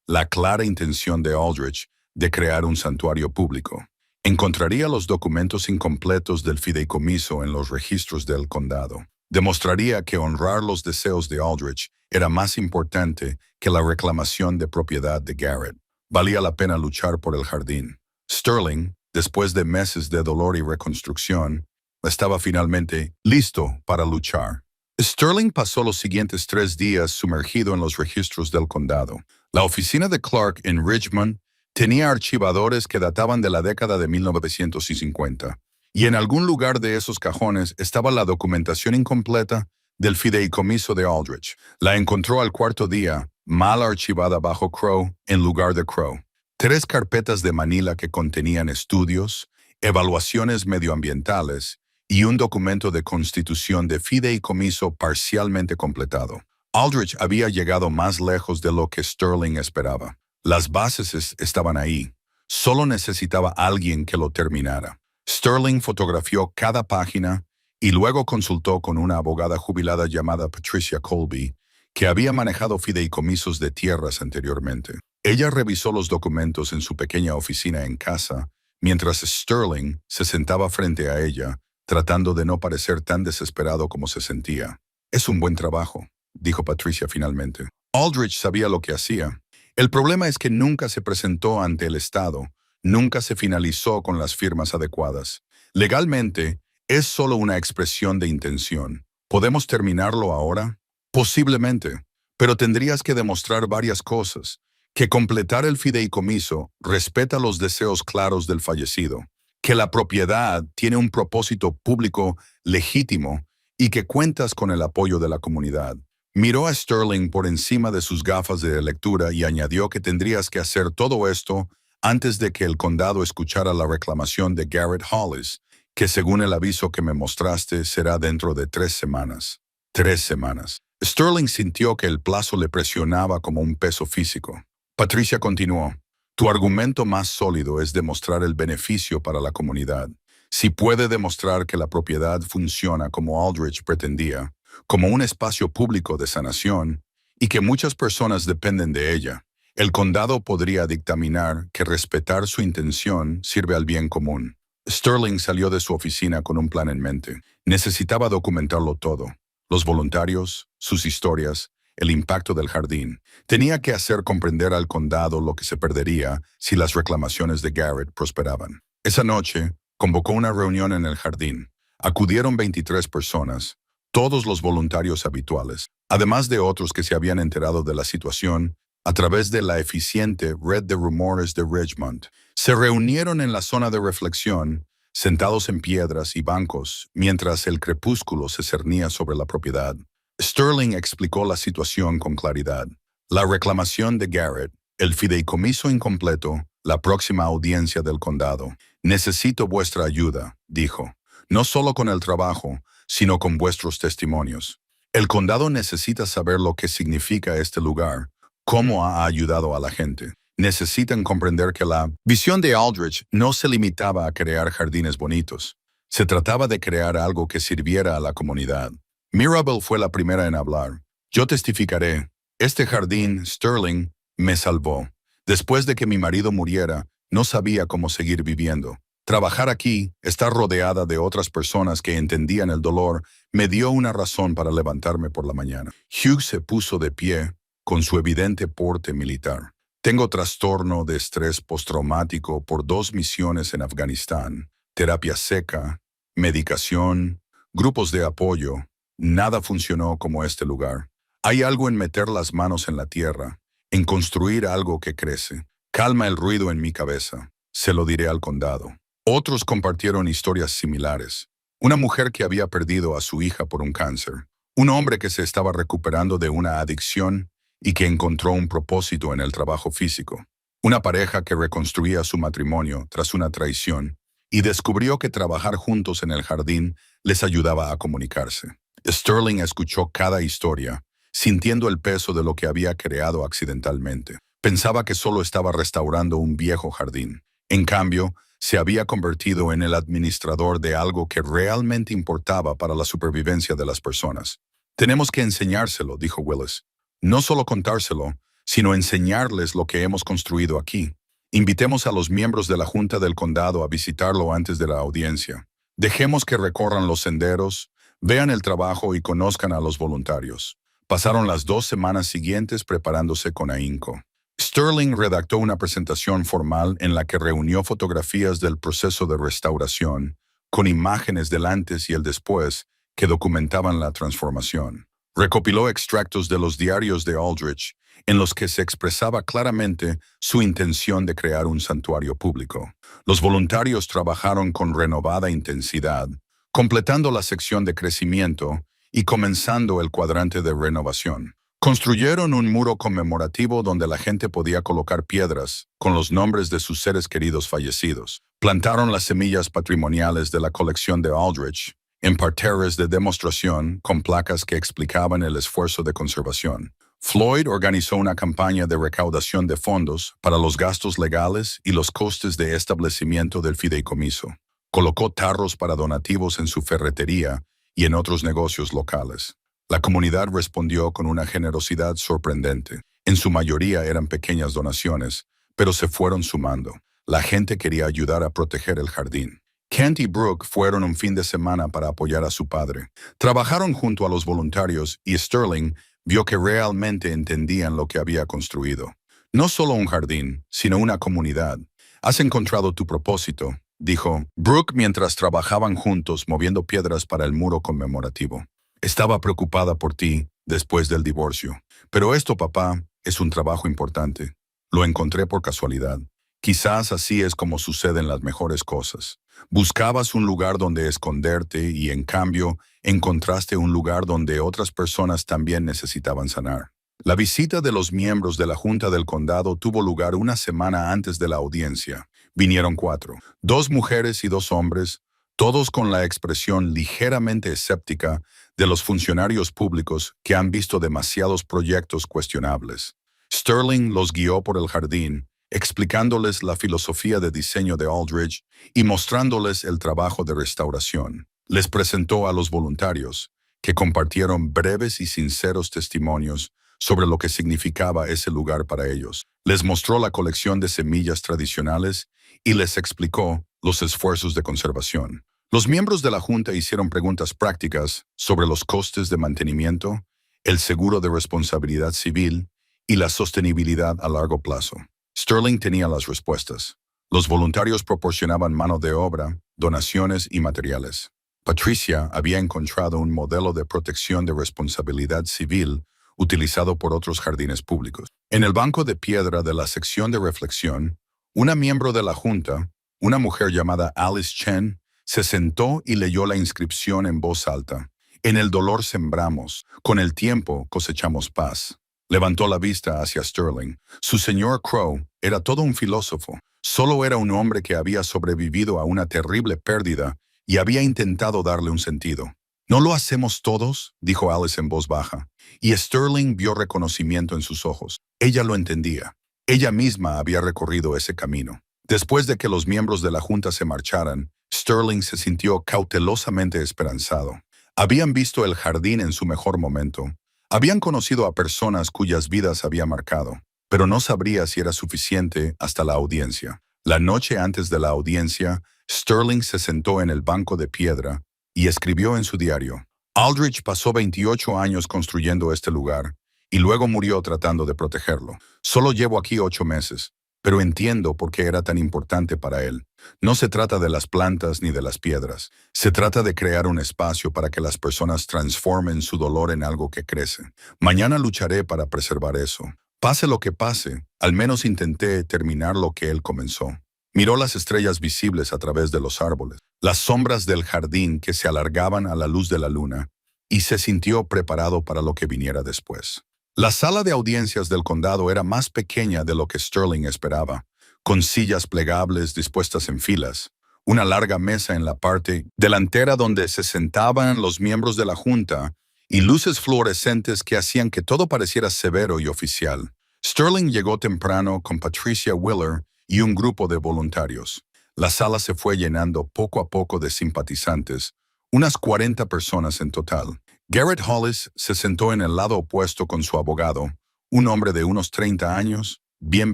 la clara intención de Aldrich de crear un santuario público. Encontraría los documentos incompletos del fideicomiso en los registros del condado. Demostraría que honrar los deseos de Aldrich era más importante que la reclamación de propiedad de Garrett. Valía la pena luchar por el jardín. Sterling, después de meses de dolor y reconstrucción, estaba finalmente listo para luchar. Sterling pasó los siguientes 3 días sumergido en los registros del condado. La oficina de Clark en Richmond tenía archivadores que databan de la década de 1950, y en algún lugar de esos cajones estaba la documentación incompleta del fideicomiso de Aldrich. La encontró al 4º día, mal archivada bajo Crowe en lugar de Crowe. 3 carpetas de Manila que contenían estudios, evaluaciones medioambientales y un documento de constitución de fideicomiso parcialmente completado. Aldrich había llegado más lejos de lo que Sterling esperaba. Las bases estaban ahí. Solo necesitaba alguien que lo terminara. Sterling fotografió cada página y luego consultó con una abogada jubilada llamada Patricia Colby, que había manejado fideicomisos de tierras anteriormente. Ella revisó los documentos en su pequeña oficina en casa, mientras Sterling se sentaba frente a ella, tratando de no parecer tan desesperado como se sentía. «Es un buen trabajo», dijo Patricia finalmente. Aldrich sabía lo que hacía. El problema es que nunca se presentó ante el Estado, nunca se finalizó con las firmas adecuadas. Legalmente, es solo una expresión de intención. ¿Podemos terminarlo ahora? Posiblemente, pero tendrías que demostrar varias cosas. Que completar el fideicomiso respeta los deseos claros del fallecido, que la propiedad tiene un propósito público legítimo y que cuentas con el apoyo de la comunidad. Miró a Sterling por encima de sus gafas de lectura y añadió que tendrías que hacer todo esto antes de que el condado escuchara la reclamación de Garrett Hollis, que según el aviso que me mostraste será dentro de 3 semanas. 3 semanas. Sterling sintió que el plazo le presionaba como un peso físico. Patricia continuó. Tu argumento más sólido es demostrar el beneficio para la comunidad. Si puede demostrar que la propiedad funciona como Aldrich pretendía, como un espacio público de sanación, y que muchas personas dependen de ella, el condado podría dictaminar que respetar su intención sirve al bien común. Sterling salió de su oficina con un plan en mente. Necesitaba documentarlo todo. Los voluntarios, sus historias, el impacto del jardín. Tenía que hacer comprender al condado lo que se perdería si las reclamaciones de Garrett prosperaban. Esa noche, convocó una reunión en el jardín. Acudieron 23 personas, todos los voluntarios habituales, además de otros que se habían enterado de la situación a través de la eficiente red de rumores de Richmond. Se reunieron en la zona de reflexión, sentados en piedras y bancos, mientras el crepúsculo se cernía sobre la propiedad. Sterling explicó la situación con claridad. La reclamación de Garrett, el fideicomiso incompleto, la próxima audiencia del condado. Necesito vuestra ayuda, dijo, no solo con el trabajo, sino con vuestros testimonios. El condado necesita saber lo que significa este lugar, cómo ha ayudado a la gente. Necesitan comprender que la visión de Aldrich no se limitaba a crear jardines bonitos. Se trataba de crear algo que sirviera a la comunidad. Mirabel fue la primera en hablar. Yo testificaré. Este jardín, Sterling, me salvó. Después de que mi marido muriera, no sabía cómo seguir viviendo. Trabajar aquí, estar rodeada de otras personas que entendían el dolor, me dio una razón para levantarme por la mañana. Hugh se puso de pie, con su evidente porte militar. Tengo trastorno de estrés postraumático por 2 misiones en Afganistán, terapia seca, medicación, grupos de apoyo. Nada funcionó como este lugar. Hay algo en meter las manos en la tierra, en construir algo que crece. Calma el ruido en mi cabeza. Se lo diré al condado. Otros compartieron historias similares. Una mujer que había perdido a su hija por un cáncer. Un hombre que se estaba recuperando de una adicción y que encontró un propósito en el trabajo físico. Una pareja que reconstruía su matrimonio tras una traición y descubrió que trabajar juntos en el jardín les ayudaba a comunicarse. Sterling escuchó cada historia, sintiendo el peso de lo que había creado accidentalmente. Pensaba que solo estaba restaurando un viejo jardín. En cambio, se había convertido en el administrador de algo que realmente importaba para la supervivencia de las personas. Tenemos que enseñárselo, dijo Willis. No solo contárselo, sino enseñarles lo que hemos construido aquí. Invitemos a los miembros de la Junta del Condado a visitarlo antes de la audiencia. Dejemos que recorran los senderos, vean el trabajo y conozcan a los voluntarios. Pasaron las 2 semanas siguientes preparándose con ahínco. Sterling redactó una presentación formal en la que reunió fotografías del proceso de restauración, con imágenes del antes y el después que documentaban la transformación. Recopiló extractos de los diarios de Aldrich, en los que se expresaba claramente su intención de crear un santuario público. Los voluntarios trabajaron con renovada intensidad, completando la sección de crecimiento y comenzando el cuadrante de renovación. Construyeron un muro conmemorativo donde la gente podía colocar piedras con los nombres de sus seres queridos fallecidos. Plantaron las semillas patrimoniales de la colección de Aldrich en parterres de demostración con placas que explicaban el esfuerzo de conservación. Floyd organizó una campaña de recaudación de fondos para los gastos legales y los costes de establecimiento del fideicomiso. Colocó tarros para donativos en su ferretería y en otros negocios locales. La comunidad respondió con una generosidad sorprendente. En su mayoría eran pequeñas donaciones, pero se fueron sumando. La gente quería ayudar a proteger el jardín. Kent y Brooke fueron un fin de semana para apoyar a su padre. Trabajaron junto a los voluntarios y Sterling vio que realmente entendían lo que había construido. No solo un jardín, sino una comunidad. Has encontrado tu propósito, dijo Brooke mientras trabajaban juntos moviendo piedras para el muro conmemorativo. Estaba preocupada por ti después del divorcio. Pero esto, papá, es un trabajo importante. Lo encontré por casualidad. Quizás así es como suceden las mejores cosas. Buscabas un lugar donde esconderte y, en cambio, encontraste un lugar donde otras personas también necesitaban sanar. La visita de los miembros de la Junta del Condado tuvo lugar una semana antes de la audiencia. Vinieron 4, 2 mujeres y 2 hombres, todos con la expresión ligeramente escéptica de los funcionarios públicos que han visto demasiados proyectos cuestionables. Sterling los guió por el jardín, explicándoles la filosofía de diseño de Aldridge y mostrándoles el trabajo de restauración. Les presentó a los voluntarios, que compartieron breves y sinceros testimonios sobre lo que significaba ese lugar para ellos. Les mostró la colección de semillas tradicionales y les explicó los esfuerzos de conservación. Los miembros de la Junta hicieron preguntas prácticas sobre los costes de mantenimiento, el seguro de responsabilidad civil y la sostenibilidad a largo plazo. Sterling tenía las respuestas. Los voluntarios proporcionaban mano de obra, donaciones y materiales. Patricia había encontrado un modelo de protección de responsabilidad civil utilizado por otros jardines públicos. En el banco de piedra de la sección de reflexión, una miembro de la Junta, una mujer llamada Alice Chen, se sentó y leyó la inscripción en voz alta. En el dolor sembramos, con el tiempo cosechamos paz. Levantó la vista hacia Sterling. Su señor Crow era todo un filósofo. Solo era un hombre que había sobrevivido a una terrible pérdida y había intentado darle un sentido. «¿No lo hacemos todos?», dijo Alice en voz baja, y Sterling vio reconocimiento en sus ojos. Ella lo entendía. Ella misma había recorrido ese camino. Después de que los miembros de la Junta se marcharan, Sterling se sintió cautelosamente esperanzado. Habían visto el jardín en su mejor momento. Habían conocido a personas cuyas vidas había marcado, pero no sabría si era suficiente hasta la audiencia. La noche antes de la audiencia, Sterling se sentó en el banco de piedra y escribió en su diario: «Aldridge pasó 28 años construyendo este lugar y luego murió tratando de protegerlo. Solo llevo aquí 8 meses, pero entiendo por qué era tan importante para él. No se trata de las plantas ni de las piedras. Se trata de crear un espacio para que las personas transformen su dolor en algo que crece. Mañana lucharé para preservar eso. Pase lo que pase, al menos intenté terminar lo que él comenzó». Miró las estrellas visibles a través de los árboles, las sombras del jardín que se alargaban a la luz de la luna, y se sintió preparado para lo que viniera después. La sala de audiencias del condado era más pequeña de lo que Sterling esperaba, con sillas plegables dispuestas en filas, una larga mesa en la parte delantera donde se sentaban los miembros de la Junta y luces fluorescentes que hacían que todo pareciera severo y oficial. Sterling llegó temprano con Patricia Wheeler y un grupo de voluntarios. La sala se fue llenando poco a poco de simpatizantes, unas 40 personas en total. Garrett Hollis se sentó en el lado opuesto con su abogado, un hombre de unos 30 años, bien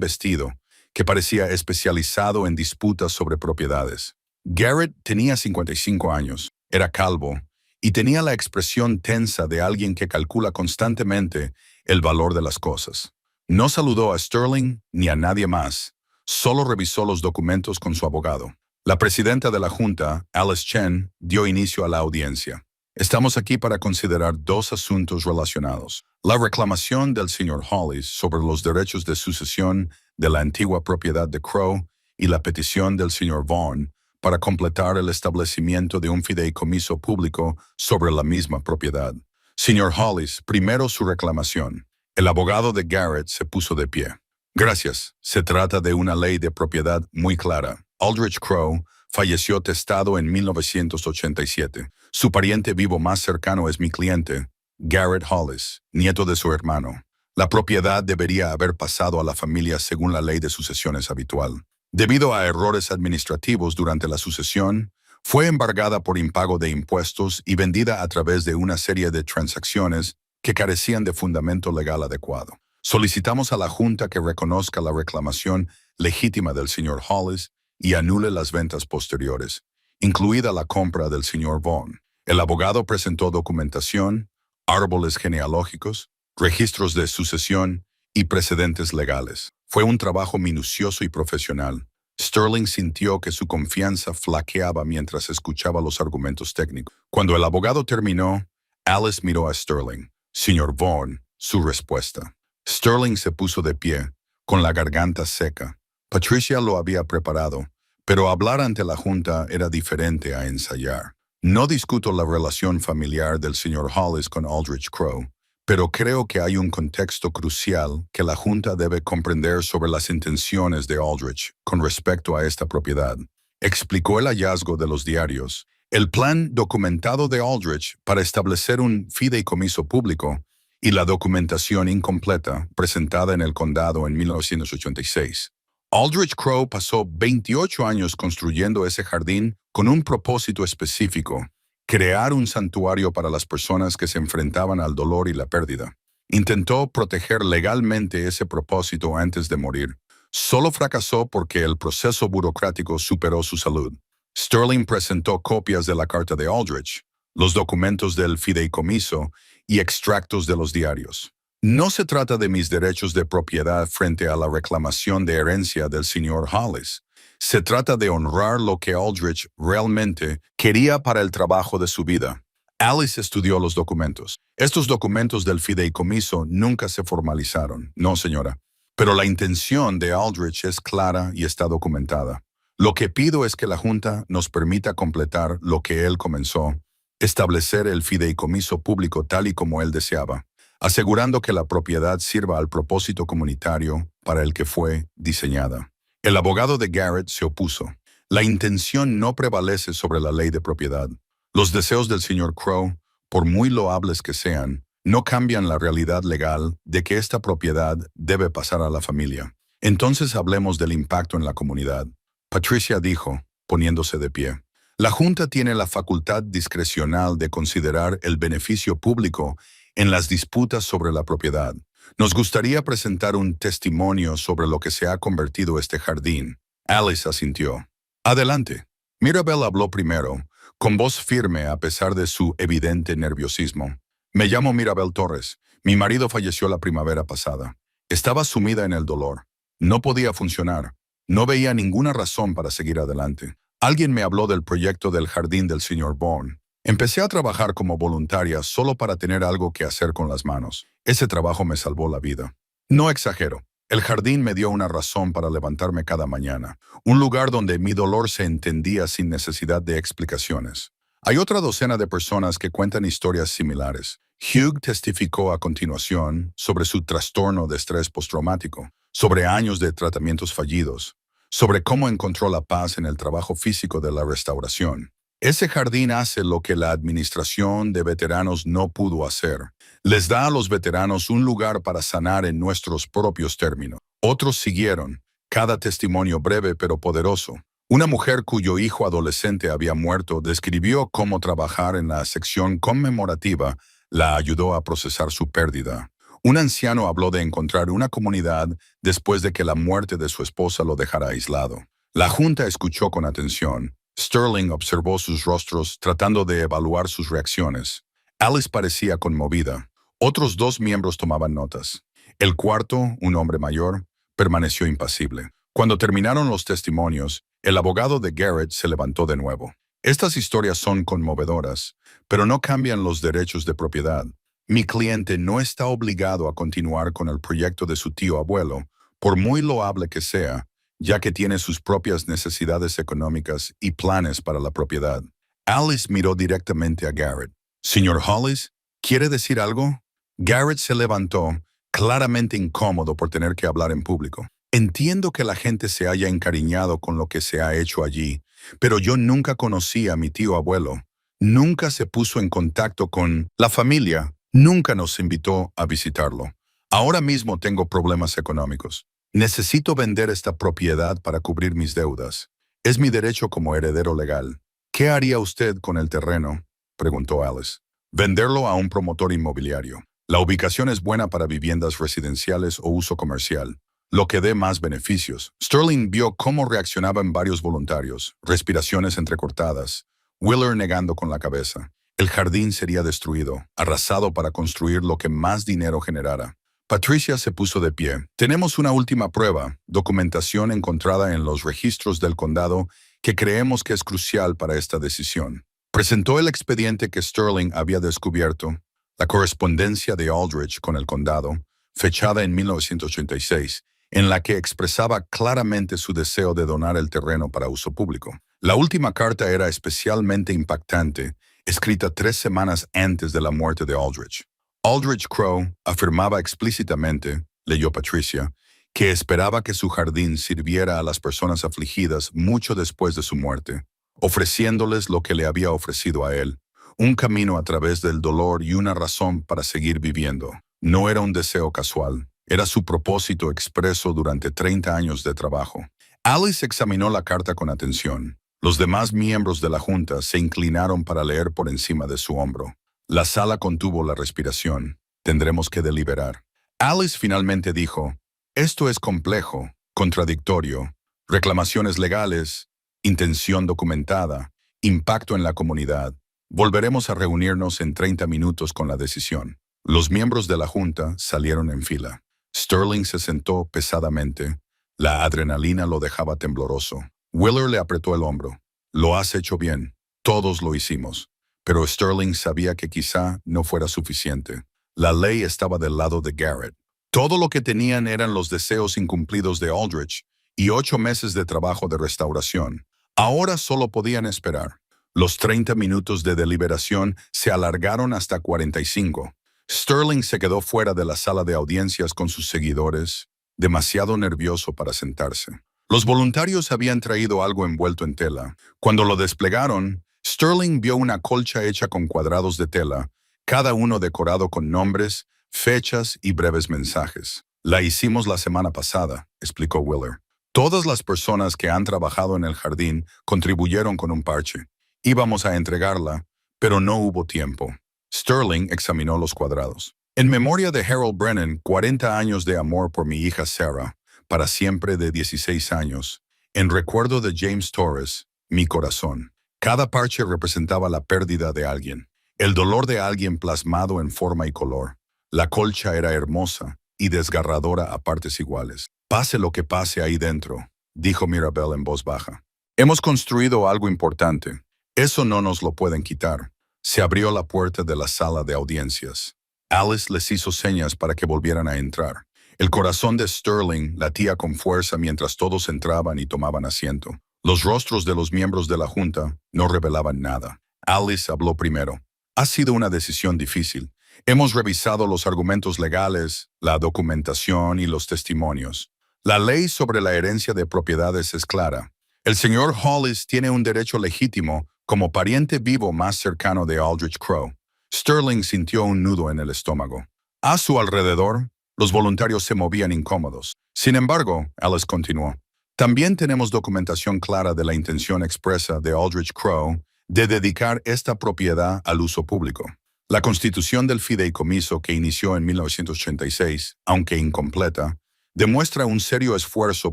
vestido, que parecía especializado en disputas sobre propiedades. Garrett tenía 55 años, era calvo, y tenía la expresión tensa de alguien que calcula constantemente el valor de las cosas. No saludó a Sterling ni a nadie más, solo revisó los documentos con su abogado. La presidenta de la Junta, Alice Chen, dio inicio a la audiencia. «Estamos aquí para considerar 2 asuntos relacionados. La reclamación del señor Hollis sobre los derechos de sucesión de la antigua propiedad de Crow y la petición del señor Vaughn para completar el establecimiento de un fideicomiso público sobre la misma propiedad. Señor Hollis, primero su reclamación». El abogado de Garrett se puso de pie. «Gracias. Se trata de una ley de propiedad muy clara. Aldridge Crow falleció testado en 1987. Su pariente vivo más cercano es mi cliente, Garrett Hollis, nieto de su hermano. La propiedad debería haber pasado a la familia según la ley de sucesiones habitual. Debido a errores administrativos durante la sucesión, fue embargada por impago de impuestos y vendida a través de una serie de transacciones que carecían de fundamento legal adecuado. Solicitamos a la Junta que reconozca la reclamación legítima del señor Hollis y anule las ventas posteriores, incluida la compra del señor Vaughn. El abogado presentó documentación, árboles genealógicos, registros de sucesión y precedentes legales. Fue un trabajo minucioso y profesional. Sterling sintió que su confianza flaqueaba mientras escuchaba los argumentos técnicos. Cuando el abogado terminó, Alice miró a Sterling. Señor Vaughn, su respuesta. Sterling se puso de pie, con la garganta seca. Patricia lo había preparado, pero hablar ante la Junta era diferente a ensayar. No discuto la relación familiar del señor Hollis con Aldrich Crowe, pero creo que hay un contexto crucial que la Junta debe comprender sobre las intenciones de Aldrich con respecto a esta propiedad. Explicó el hallazgo de los diarios, el plan documentado de Aldrich para establecer un fideicomiso público y la documentación incompleta presentada en el condado en 1986. Aldrich Crowe pasó 28 años construyendo ese jardín con un propósito específico: crear un santuario para las personas que se enfrentaban al dolor y la pérdida. Intentó proteger legalmente ese propósito antes de morir. Solo fracasó porque el proceso burocrático superó su salud. Sterling presentó copias de la carta de Aldrich, los documentos del fideicomiso y extractos de los diarios. No se trata de mis derechos de propiedad frente a la reclamación de herencia del señor Hollis. Se trata de honrar lo que Aldrich realmente quería para el trabajo de su vida. Alice estudió los documentos. Estos documentos del fideicomiso nunca se formalizaron, no señora. Pero la intención de Aldrich es clara y está documentada. Lo que pido es que la Junta nos permita completar lo que él comenzó, establecer el fideicomiso público tal y como él deseaba, asegurando que la propiedad sirva al propósito comunitario para el que fue diseñada. El abogado de Garrett se opuso. La intención no prevalece sobre la ley de propiedad. Los deseos del señor Crowe, por muy loables que sean, no cambian la realidad legal de que esta propiedad debe pasar a la familia. Entonces hablemos del impacto en la comunidad. Patricia dijo, poniéndose de pie. La Junta tiene la facultad discrecional de considerar el beneficio público en las disputas sobre la propiedad. Nos gustaría presentar un testimonio sobre lo que se ha convertido este jardín. Alice asintió. Adelante. Mirabel habló primero, con voz firme a pesar de su evidente nerviosismo. Me llamo Mirabel Torres. Mi marido falleció la primavera pasada. Estaba sumida en el dolor. No podía funcionar. No veía ninguna razón para seguir adelante. Alguien me habló del proyecto del jardín del señor Vaughn. Empecé a trabajar como voluntaria solo para tener algo que hacer con las manos. Ese trabajo me salvó la vida. No exagero. El jardín me dio una razón para levantarme cada mañana. Un lugar donde mi dolor se entendía sin necesidad de explicaciones. Hay otra docena de personas que cuentan historias similares. Hugh testificó a continuación sobre su trastorno de estrés postraumático, sobre años de tratamientos fallidos, sobre cómo encontró la paz en el trabajo físico de la restauración. Ese jardín hace lo que la administración de veteranos no pudo hacer. Les da a los veteranos un lugar para sanar en nuestros propios términos. Otros siguieron, cada testimonio breve pero poderoso. Una mujer cuyo hijo adolescente había muerto describió cómo trabajar en la sección conmemorativa la ayudó a procesar su pérdida. Un anciano habló de encontrar una comunidad después de que la muerte de su esposa lo dejara aislado. La Junta escuchó con atención. Sterling observó sus rostros tratando de evaluar sus reacciones. Alice parecía conmovida. Otros dos miembros tomaban notas. El cuarto, un hombre mayor, permaneció impasible. Cuando terminaron los testimonios, el abogado de Garrett se levantó de nuevo. Estas historias son conmovedoras, pero no cambian los derechos de propiedad. Mi cliente no está obligado a continuar con el proyecto de su tío abuelo, por muy loable que sea, ya que tiene sus propias necesidades económicas y planes para la propiedad. Alice miró directamente a Garrett. «Señor Hollis, ¿quiere decir algo?» Garrett se levantó, claramente incómodo por tener que hablar en público. «Entiendo que la gente se haya encariñado con lo que se ha hecho allí, pero yo nunca conocí a mi tío abuelo. Nunca se puso en contacto con la familia. Nunca nos invitó a visitarlo. Ahora mismo tengo problemas económicos. Necesito vender esta propiedad para cubrir mis deudas. Es mi derecho como heredero legal. ¿Qué haría usted con el terreno?», preguntó Alice. «Venderlo a un promotor inmobiliario. La ubicación es buena para viviendas residenciales o uso comercial, lo que dé más beneficios». Sterling vio cómo reaccionaban varios voluntarios, respiraciones entrecortadas, Wheeler negando con la cabeza. El jardín sería destruido, arrasado para construir lo que más dinero generara. Patricia se puso de pie. Tenemos una última prueba, documentación encontrada en los registros del condado que creemos que es crucial para esta decisión. Presentó el expediente que Sterling había descubierto, la correspondencia de Aldrich con el condado, fechada en 1986, en la que expresaba claramente su deseo de donar el terreno para uso público. La última carta era especialmente impactante, escrita 3 semanas antes de la muerte de Aldrich. Aldrich Crowe afirmaba explícitamente, leyó Patricia, que esperaba que su jardín sirviera a las personas afligidas mucho después de su muerte, ofreciéndoles lo que le había ofrecido a él, un camino a través del dolor y una razón para seguir viviendo. No era un deseo casual, era su propósito expreso durante 30 años de trabajo. Alice examinó la carta con atención. Los demás miembros de la junta se inclinaron para leer por encima de su hombro. La sala contuvo la respiración. Tendremos que deliberar. Alice finalmente dijo, esto es complejo, contradictorio, reclamaciones legales, intención documentada, impacto en la comunidad. Volveremos a reunirnos en 30 minutos con la decisión. Los miembros de la junta salieron en fila. Sterling se sentó pesadamente. La adrenalina lo dejaba tembloroso. Wheeler le apretó el hombro. Lo has hecho bien. Todos lo hicimos. Pero Sterling sabía que quizá no fuera suficiente. La ley estaba del lado de Garrett. Todo lo que tenían eran los deseos incumplidos de Aldrich y 8 meses de trabajo de restauración. Ahora solo podían esperar. Los 30 minutos de deliberación se alargaron hasta 45. Sterling se quedó fuera de la sala de audiencias con sus seguidores, demasiado nervioso para sentarse. Los voluntarios habían traído algo envuelto en tela. Cuando lo desplegaron, Sterling vio una colcha hecha con cuadrados de tela, cada uno decorado con nombres, fechas y breves mensajes. La hicimos la semana pasada, explicó Wheeler. Todas las personas que han trabajado en el jardín contribuyeron con un parche. Íbamos a entregarla, pero no hubo tiempo. Sterling examinó los cuadrados. En memoria de Harold Brennan, 40 años de amor por mi hija Sarah, para siempre de 16 años. En recuerdo de James Torres, mi corazón. Cada parche representaba la pérdida de alguien, el dolor de alguien plasmado en forma y color. La colcha era hermosa y desgarradora a partes iguales. Pase lo que pase ahí dentro, dijo Mirabel en voz baja. Hemos construido algo importante. Eso no nos lo pueden quitar. Se abrió la puerta de la sala de audiencias. Alice les hizo señas para que volvieran a entrar. El corazón de Sterling latía con fuerza mientras todos entraban y tomaban asiento. Los rostros de los miembros de la junta no revelaban nada. Alice habló primero. Ha sido una decisión difícil. Hemos revisado los argumentos legales, la documentación y los testimonios. La ley sobre la herencia de propiedades es clara. El señor Hollis tiene un derecho legítimo como pariente vivo más cercano de Aldrich Crowe. Sterling sintió un nudo en el estómago. A su alrededor, los voluntarios se movían incómodos. Sin embargo, Alice continuó, también tenemos documentación clara de la intención expresa de Aldrich Crowe de dedicar esta propiedad al uso público. La constitución del fideicomiso que inició en 1986, aunque incompleta, demuestra un serio esfuerzo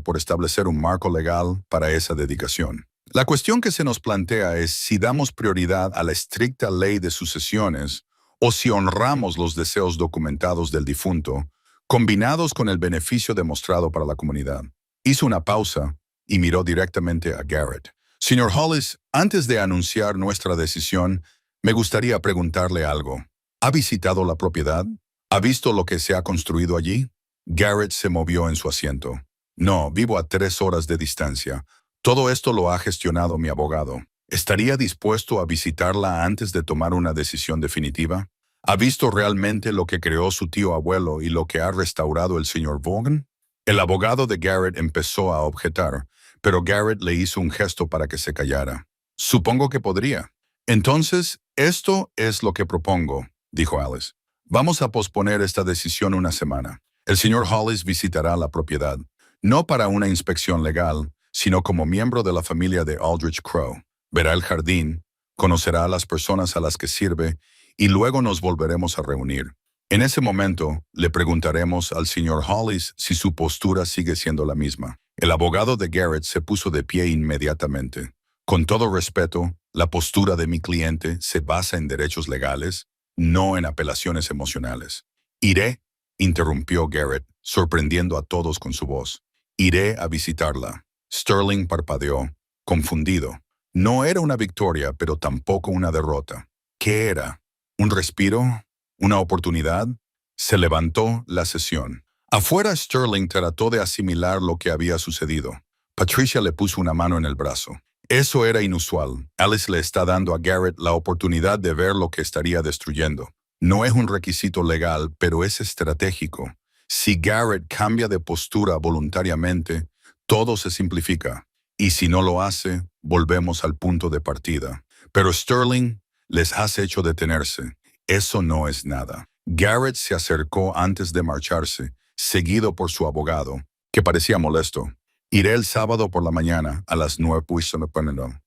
por establecer un marco legal para esa dedicación. La cuestión que se nos plantea es si damos prioridad a la estricta ley de sucesiones o si honramos los deseos documentados del difunto, combinados con el beneficio demostrado para la comunidad. Hizo una pausa y miró directamente a Garrett. Señor Hollis, antes de anunciar nuestra decisión, me gustaría preguntarle algo. ¿Ha visitado la propiedad? ¿Ha visto lo que se ha construido allí? Garrett se movió en su asiento. No, vivo a 3 horas de distancia. Todo esto lo ha gestionado mi abogado. ¿Estaría dispuesto a visitarla antes de tomar una decisión definitiva? ¿Ha visto realmente lo que creó su tío abuelo y lo que ha restaurado el señor Vaughan? El abogado de Garrett empezó a objetar, pero Garrett le hizo un gesto para que se callara. Supongo que podría. Entonces, esto es lo que propongo, dijo Alice. Vamos a posponer esta decisión una semana. El señor Hollis visitará la propiedad, no para una inspección legal, sino como miembro de la familia de Aldrich Crowe. Verá el jardín, conocerá a las personas a las que sirve y luego nos volveremos a reunir. En ese momento, le preguntaremos al señor Hollis si su postura sigue siendo la misma. El abogado de Garrett se puso de pie inmediatamente. Con todo respeto, la postura de mi cliente se basa en derechos legales, no en apelaciones emocionales. Iré, interrumpió Garrett, sorprendiendo a todos con su voz. Iré a visitarla. Sterling parpadeó, confundido. No era una victoria, pero tampoco una derrota. ¿Qué era? ¿Un respiro? ¿Una oportunidad? Se levantó la sesión. Afuera, Sterling trató de asimilar lo que había sucedido. Patricia le puso una mano en el brazo. Eso era inusual. Alice le está dando a Garrett la oportunidad de ver lo que estaría destruyendo. No es un requisito legal, pero es estratégico. Si Garrett cambia de postura voluntariamente, todo se simplifica. Y si no lo hace, volvemos al punto de partida. Pero Sterling, les has hecho detenerse. Eso no es nada. Garrett se acercó antes de marcharse, seguido por su abogado, que parecía molesto. Iré el sábado por la mañana a las 9.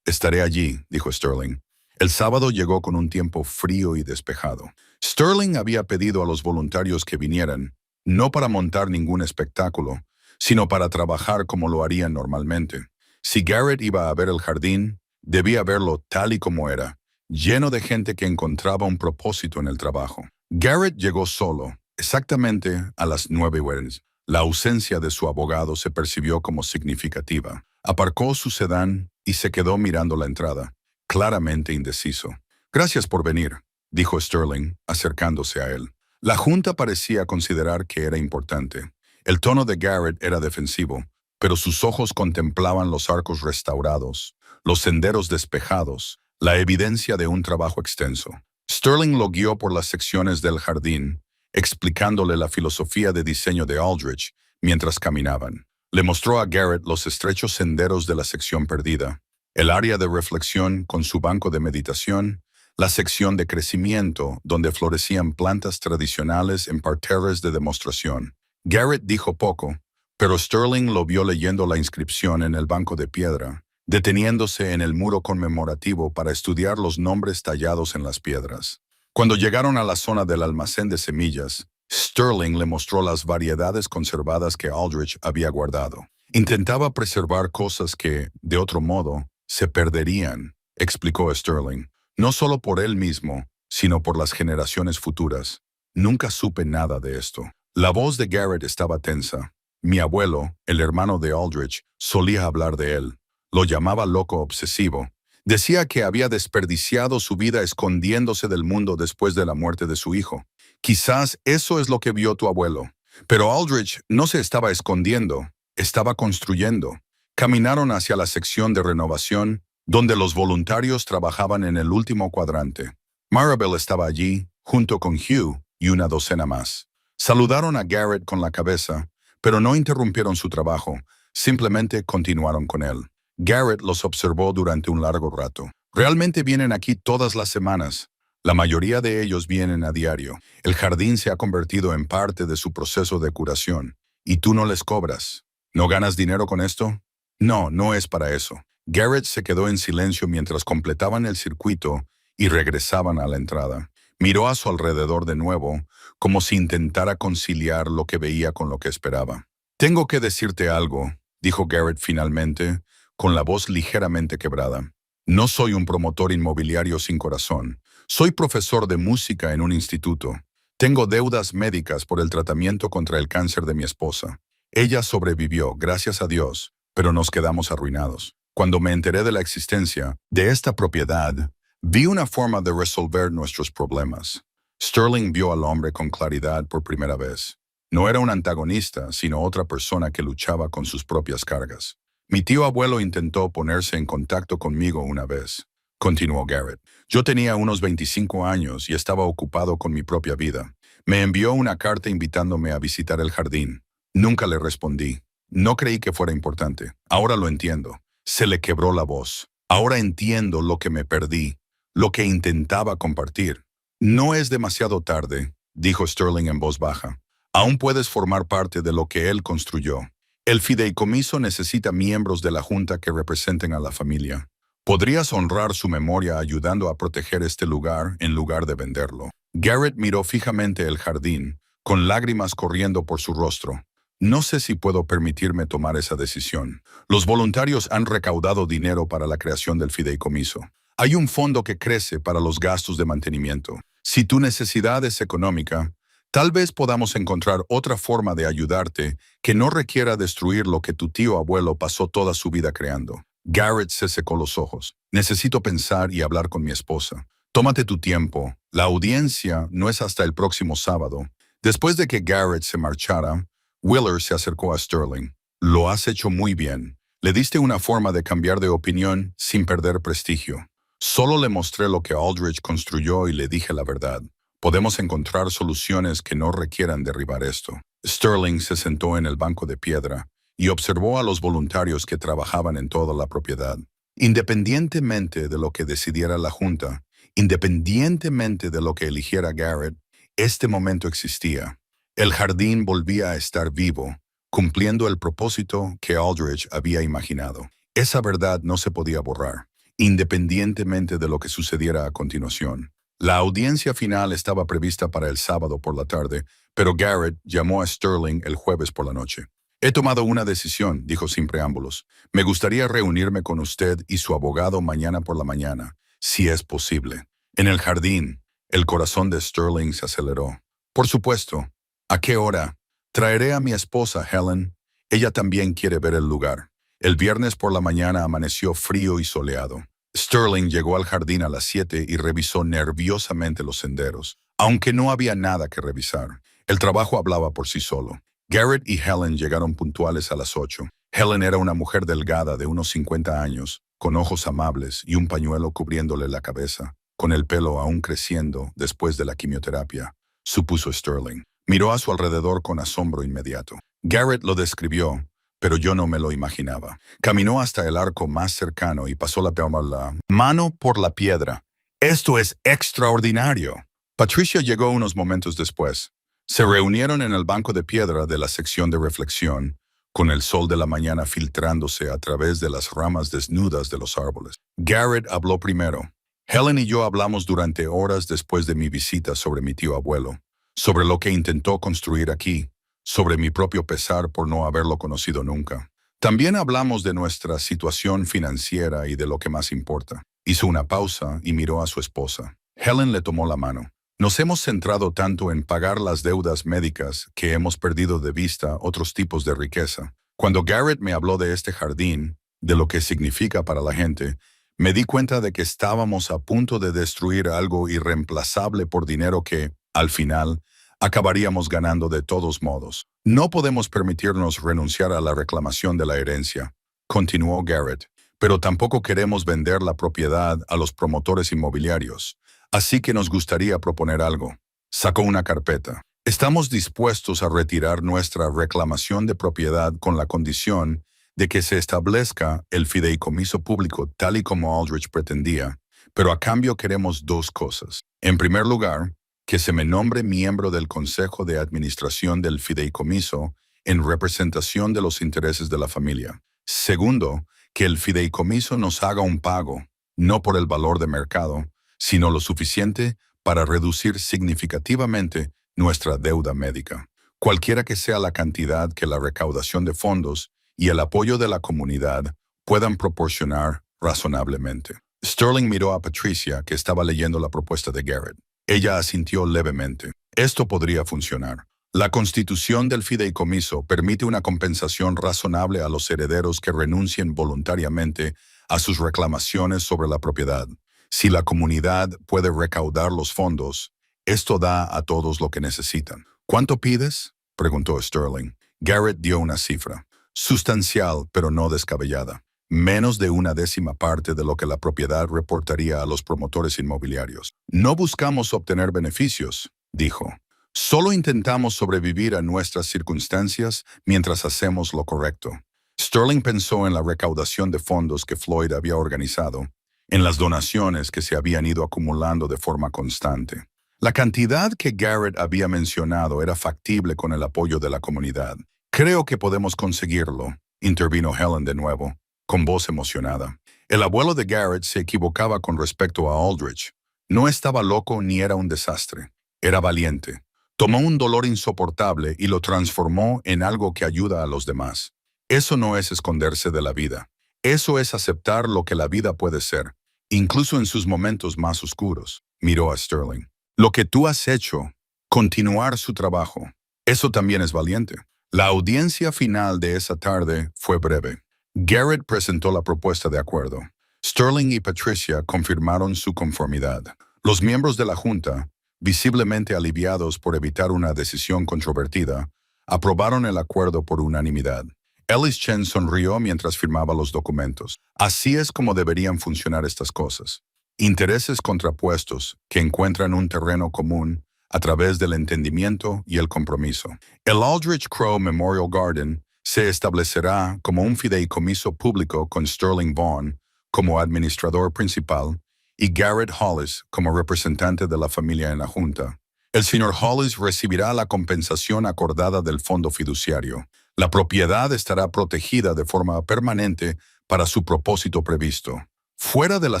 Estaré allí, dijo Sterling. El sábado llegó con un tiempo frío y despejado. Sterling había pedido a los voluntarios que vinieran, no para montar ningún espectáculo, sino para trabajar como lo harían normalmente. Si Garrett iba a ver el jardín, debía verlo tal y como era, lleno de gente que encontraba un propósito en el trabajo. Garrett llegó solo, exactamente a las 9 horas. La ausencia de su abogado se percibió como significativa. Aparcó su sedán y se quedó mirando la entrada, claramente indeciso. Gracias por venir, dijo Sterling, acercándose a él. La junta parecía considerar que era importante. El tono de Garrett era defensivo, pero sus ojos contemplaban los arcos restaurados, los senderos despejados, la evidencia de un trabajo extenso. Sterling lo guió por las secciones del jardín, explicándole la filosofía de diseño de Aldrich mientras caminaban. Le mostró a Garrett los estrechos senderos de la sección perdida, el área de reflexión con su banco de meditación, la sección de crecimiento donde florecían plantas tradicionales en parterres de demostración. Garrett dijo poco, pero Sterling lo vio leyendo la inscripción en el banco de piedra, deteniéndose en el muro conmemorativo para estudiar los nombres tallados en las piedras. Cuando llegaron a la zona del almacén de semillas, Sterling le mostró las variedades conservadas que Aldrich había guardado. Intentaba preservar cosas que, de otro modo, se perderían, explicó Sterling, no solo por él mismo, sino por las generaciones futuras. Nunca supe nada de esto. La voz de Garrett estaba tensa. Mi abuelo, el hermano de Aldrich, solía hablar de él. Lo llamaba loco obsesivo. Decía que había desperdiciado su vida escondiéndose del mundo después de la muerte de su hijo. Quizás eso es lo que vio tu abuelo. Pero Aldrich no se estaba escondiendo, estaba construyendo. Caminaron hacia la sección de renovación, donde los voluntarios trabajaban en el último cuadrante. Maribel estaba allí, junto con Hugh y una docena más. Saludaron a Garrett con la cabeza, pero no interrumpieron su trabajo, simplemente continuaron con él. Garrett los observó durante un largo rato. Realmente vienen aquí todas las semanas. La mayoría de ellos vienen a diario. El jardín se ha convertido en parte de su proceso de curación. Y tú no les cobras. ¿No ganas dinero con esto? No, no es para eso. Garrett se quedó en silencio mientras completaban el circuito y regresaban a la entrada. Miró a su alrededor de nuevo, como si intentara conciliar lo que veía con lo que esperaba. Tengo que decirte algo, dijo Garrett finalmente, con la voz ligeramente quebrada. No soy un promotor inmobiliario sin corazón. Soy profesor de música en un instituto. Tengo deudas médicas por el tratamiento contra el cáncer de mi esposa. Ella sobrevivió, gracias a Dios, pero nos quedamos arruinados. Cuando me enteré de la existencia de esta propiedad, vi una forma de resolver nuestros problemas. Sterling vio al hombre con claridad por primera vez. No era un antagonista, sino otra persona que luchaba con sus propias cargas. Mi tío abuelo intentó ponerse en contacto conmigo una vez, continuó Garrett. Yo tenía unos 25 años y estaba ocupado con mi propia vida. Me envió una carta invitándome a visitar el jardín. Nunca le respondí. No creí que fuera importante. Ahora lo entiendo. Se le quebró la voz. Ahora entiendo lo que me perdí, lo que intentaba compartir. No es demasiado tarde, dijo Sterling en voz baja. Aún puedes formar parte de lo que él construyó. El fideicomiso necesita miembros de la junta que representen a la familia. Podrías honrar su memoria ayudando a proteger este lugar en lugar de venderlo. Garrett miró fijamente el jardín, con lágrimas corriendo por su rostro. No sé si puedo permitirme tomar esa decisión. Los voluntarios han recaudado dinero para la creación del fideicomiso. Hay un fondo que crece para los gastos de mantenimiento. Si tu necesidad es económica, tal vez podamos encontrar otra forma de ayudarte que no requiera destruir lo que tu tío abuelo pasó toda su vida creando. Garrett se secó los ojos. Necesito pensar y hablar con mi esposa. Tómate tu tiempo. La audiencia no es hasta el próximo sábado. Después de que Garrett se marchara, Wheeler se acercó a Sterling. Lo has hecho muy bien. Le diste una forma de cambiar de opinión sin perder prestigio. Solo le mostré lo que Aldrich construyó y le dije la verdad. Podemos encontrar soluciones que no requieran derribar esto. Sterling se sentó en el banco de piedra y observó a los voluntarios que trabajaban en toda la propiedad. Independientemente de lo que decidiera la Junta, independientemente de lo que eligiera Garrett, este momento existía. El jardín volvía a estar vivo, cumpliendo el propósito que Aldrich había imaginado. Esa verdad no se podía borrar, independientemente de lo que sucediera a continuación. La audiencia final estaba prevista para el sábado por la tarde, pero Garrett llamó a Sterling el jueves por la noche. He tomado una decisión, dijo sin preámbulos. Me gustaría reunirme con usted y su abogado mañana por la mañana, si es posible. En el jardín, el corazón de Sterling se aceleró. Por supuesto. ¿A qué hora? Traeré a mi esposa, Helen. Ella también quiere ver el lugar. El viernes por la mañana amaneció frío y soleado. Sterling llegó al jardín a las 7 y revisó nerviosamente los senderos, aunque no había nada que revisar. El trabajo hablaba por sí solo. Garrett y Helen llegaron puntuales a las 8. Helen era una mujer delgada de unos 50 años, con ojos amables y un pañuelo cubriéndole la cabeza, con el pelo aún creciendo después de la quimioterapia, supuso Sterling. Miró a su alrededor con asombro inmediato. Garrett lo describió, pero yo no me lo imaginaba. Caminó hasta el arco más cercano y pasó la mano por la piedra. ¡Esto es extraordinario! Patricia llegó unos momentos después. Se reunieron en el banco de piedra de la sección de reflexión, con el sol de la mañana filtrándose a través de las ramas desnudas de los árboles. Garrett habló primero. Helen y yo hablamos durante horas después de mi visita sobre mi tío abuelo, sobre lo que intentó construir aquí, sobre mi propio pesar por no haberlo conocido nunca. También hablamos de nuestra situación financiera y de lo que más importa. Hizo una pausa y miró a su esposa. Helen le tomó la mano. Nos hemos centrado tanto en pagar las deudas médicas que hemos perdido de vista otros tipos de riqueza. Cuando Garrett me habló de este jardín, de lo que significa para la gente, me di cuenta de que estábamos a punto de destruir algo irreemplazable por dinero que, al final, acabaríamos ganando de todos modos. No podemos permitirnos renunciar a la reclamación de la herencia, continuó Garrett, pero tampoco queremos vender la propiedad a los promotores inmobiliarios, así que nos gustaría proponer algo. Sacó una carpeta. Estamos dispuestos a retirar nuestra reclamación de propiedad con la condición de que se establezca el fideicomiso público tal y como Aldrich pretendía, pero a cambio queremos dos cosas. En primer lugar, que se me nombre miembro del Consejo de Administración del Fideicomiso en representación de los intereses de la familia. Segundo, que el fideicomiso nos haga un pago, no por el valor de mercado, sino lo suficiente para reducir significativamente nuestra deuda médica. Cualquiera que sea la cantidad que la recaudación de fondos y el apoyo de la comunidad puedan proporcionar razonablemente. Sterling miró a Patricia, que estaba leyendo la propuesta de Garrett. Ella asintió levemente. Esto podría funcionar. La constitución del fideicomiso permite una compensación razonable a los herederos que renuncien voluntariamente a sus reclamaciones sobre la propiedad. Si la comunidad puede recaudar los fondos, esto da a todos lo que necesitan. ¿Cuánto pides?, preguntó Sterling. Garrett dio una cifra. Sustancial, pero no descabellada. Menos de una décima parte de lo que la propiedad reportaría a los promotores inmobiliarios. No buscamos obtener beneficios, dijo. Solo intentamos sobrevivir a nuestras circunstancias mientras hacemos lo correcto. Sterling pensó en la recaudación de fondos que Floyd había organizado, en las donaciones que se habían ido acumulando de forma constante. La cantidad que Garrett había mencionado era factible con el apoyo de la comunidad. Creo que podemos conseguirlo, intervino Helen de nuevo, con voz emocionada. El abuelo de Garrett se equivocaba con respecto a Aldrich. No estaba loco ni era un desastre. Era valiente. Tomó un dolor insoportable y lo transformó en algo que ayuda a los demás. Eso no es esconderse de la vida. Eso es aceptar lo que la vida puede ser, incluso en sus momentos más oscuros. Miró a Sterling. Lo que tú has hecho, continuar su trabajo, eso también es valiente. La audiencia final de esa tarde fue breve. Garrett presentó la propuesta de acuerdo. Sterling y Patricia confirmaron su conformidad. Los miembros de la Junta, visiblemente aliviados por evitar una decisión controvertida, aprobaron el acuerdo por unanimidad. Ellis Chen sonrió mientras firmaba los documentos. Así es como deberían funcionar estas cosas. Intereses contrapuestos que encuentran un terreno común a través del entendimiento y el compromiso. El Aldrich Crowe Memorial Garden se establecerá como un fideicomiso público con Sterling Vaughn como administrador principal y Garrett Hollis como representante de la familia en la Junta. El señor Hollis recibirá la compensación acordada del fondo fiduciario. La propiedad estará protegida de forma permanente para su propósito previsto. Fuera de la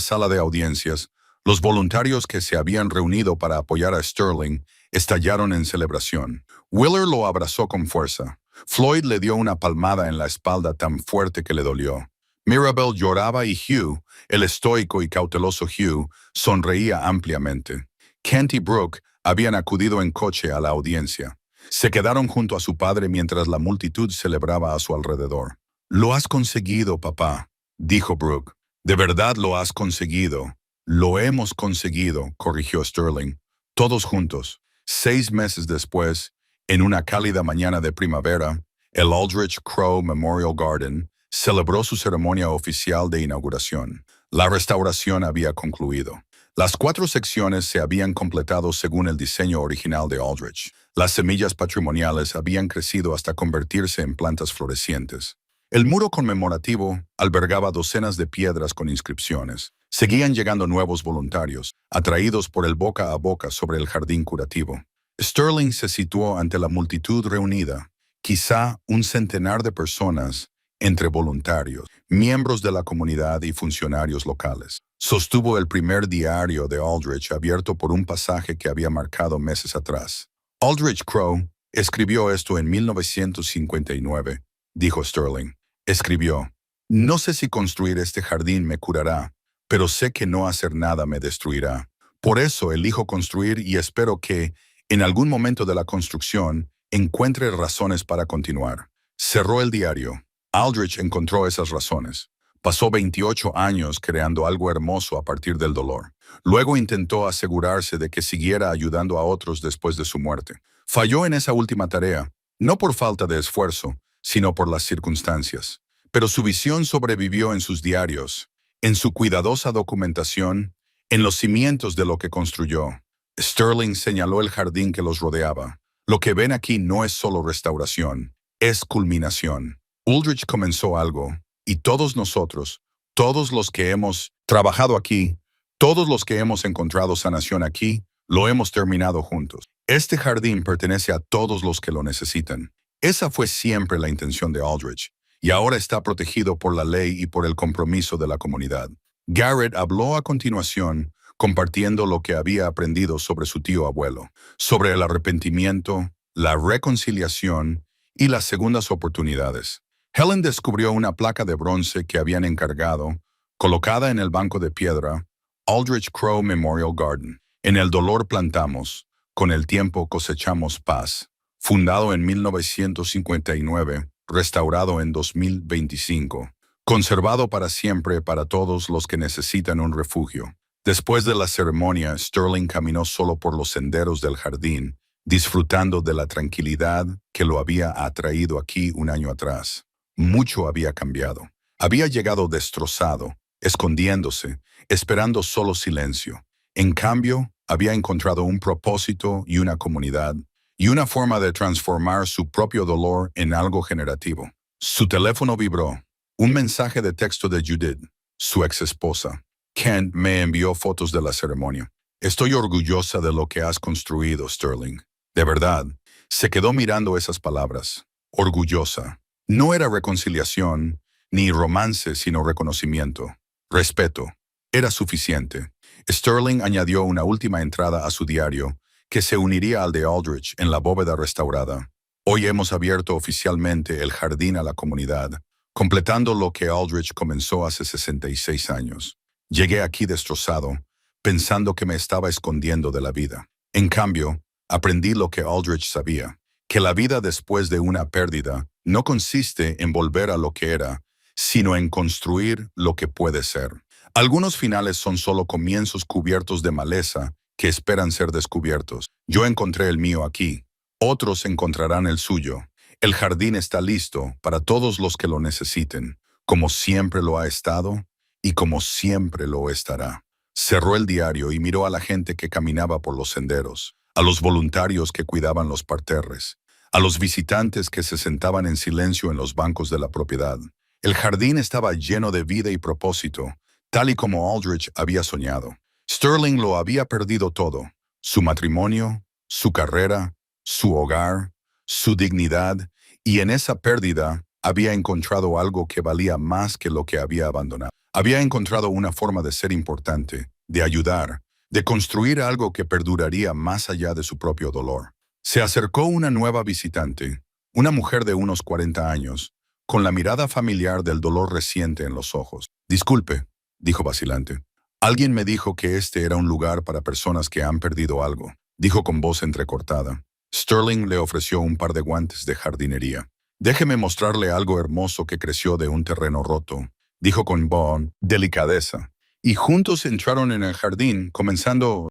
sala de audiencias, los voluntarios que se habían reunido para apoyar a Sterling estallaron en celebración. Wheeler lo abrazó con fuerza. Floyd le dio una palmada en la espalda tan fuerte que le dolió. Mirabel lloraba y Hugh, el estoico y cauteloso Hugh, sonreía ampliamente. Kent y Brooke habían acudido en coche a la audiencia. Se quedaron junto a su padre mientras la multitud celebraba a su alrededor. «Lo has conseguido, papá», dijo Brooke. «De verdad lo has conseguido». «Lo hemos conseguido», corrigió Sterling. Todos juntos. 6 meses después, en una cálida mañana de primavera, el Aldrich Crowe Memorial Garden celebró su ceremonia oficial de inauguración. La restauración había concluido. Las 4 secciones se habían completado según el diseño original de Aldrich. Las semillas patrimoniales habían crecido hasta convertirse en plantas florecientes. El muro conmemorativo albergaba docenas de piedras con inscripciones. Seguían llegando nuevos voluntarios, atraídos por el boca a boca sobre el jardín curativo. Sterling se situó ante la multitud reunida, quizá un centenar de personas, entre voluntarios, miembros de la comunidad y funcionarios locales. Sostuvo el primer diario de Aldrich abierto por un pasaje que había marcado meses atrás. Aldrich Crowe escribió esto en 1959, dijo Sterling. Escribió: «No sé si construir este jardín me curará, pero sé que no hacer nada me destruirá. Por eso elijo construir y espero que, en algún momento de la construcción, encuentre razones para continuar». Cerró el diario. Aldrich encontró esas razones. Pasó 28 años creando algo hermoso a partir del dolor. Luego intentó asegurarse de que siguiera ayudando a otros después de su muerte. Falló en esa última tarea, no por falta de esfuerzo, sino por las circunstancias. Pero su visión sobrevivió en sus diarios, en su cuidadosa documentación, en los cimientos de lo que construyó. Sterling señaló el jardín que los rodeaba. Lo que ven aquí no es solo restauración, es culminación. Aldrich comenzó algo, y todos nosotros, todos los que hemos trabajado aquí, todos los que hemos encontrado sanación aquí, lo hemos terminado juntos. Este jardín pertenece a todos los que lo necesitan. Esa fue siempre la intención de Aldrich, y ahora está protegido por la ley y por el compromiso de la comunidad. Garrett habló a continuación, compartiendo lo que había aprendido sobre su tío abuelo, sobre el arrepentimiento, la reconciliación y las segundas oportunidades. Helen descubrió una placa de bronce que habían encargado, colocada en el banco de piedra, Aldrich Crowe Memorial Garden. En el dolor plantamos, con el tiempo cosechamos paz. Fundado en 1959, restaurado en 2025. Conservado para siempre para todos los que necesitan un refugio. Después de la ceremonia, Sterling caminó solo por los senderos del jardín, disfrutando de la tranquilidad que lo había atraído aquí un año atrás. Mucho había cambiado. Había llegado destrozado, escondiéndose, esperando solo silencio. En cambio, había encontrado un propósito y una comunidad, y una forma de transformar su propio dolor en algo generativo. Su teléfono vibró. Un mensaje de texto de Judith, su ex-esposa. Kent me envió fotos de la ceremonia. Estoy orgullosa de lo que has construido, Sterling. De verdad. Se quedó mirando esas palabras. Orgullosa. No era reconciliación, ni romance, sino reconocimiento. Respeto. Era suficiente. Sterling añadió una última entrada a su diario, que se uniría al de Aldrich en la bóveda restaurada. Hoy hemos abierto oficialmente el jardín a la comunidad, completando lo que Aldrich comenzó hace 66 años. Llegué aquí destrozado, pensando que me estaba escondiendo de la vida. En cambio, aprendí lo que Aldrich sabía, que la vida después de una pérdida no consiste en volver a lo que era, sino en construir lo que puede ser. Algunos finales son solo comienzos cubiertos de maleza que esperan ser descubiertos. Yo encontré el mío aquí. Otros encontrarán el suyo. El jardín está listo para todos los que lo necesiten, como siempre lo ha estado y como siempre lo estará. Cerró el diario y miró a la gente que caminaba por los senderos, a los voluntarios que cuidaban los parterres, a los visitantes que se sentaban en silencio en los bancos de la propiedad. El jardín estaba lleno de vida y propósito, tal y como Aldrich había soñado. Sterling lo había perdido todo: su matrimonio, su carrera, su hogar, su dignidad, y en esa pérdida había encontrado algo que valía más que lo que había abandonado. Había encontrado una forma de ser importante, de ayudar, de construir algo que perduraría más allá de su propio dolor. Se acercó una nueva visitante, una mujer de unos 40 años, con la mirada familiar del dolor reciente en los ojos. «Disculpe», dijo vacilante. «Alguien me dijo que este era un lugar para personas que han perdido algo», dijo con voz entrecortada. Sterling le ofreció un par de guantes de jardinería. «Déjeme mostrarle algo hermoso que creció de un terreno roto», dijo con delicadeza. Y juntos entraron en el jardín, comenzando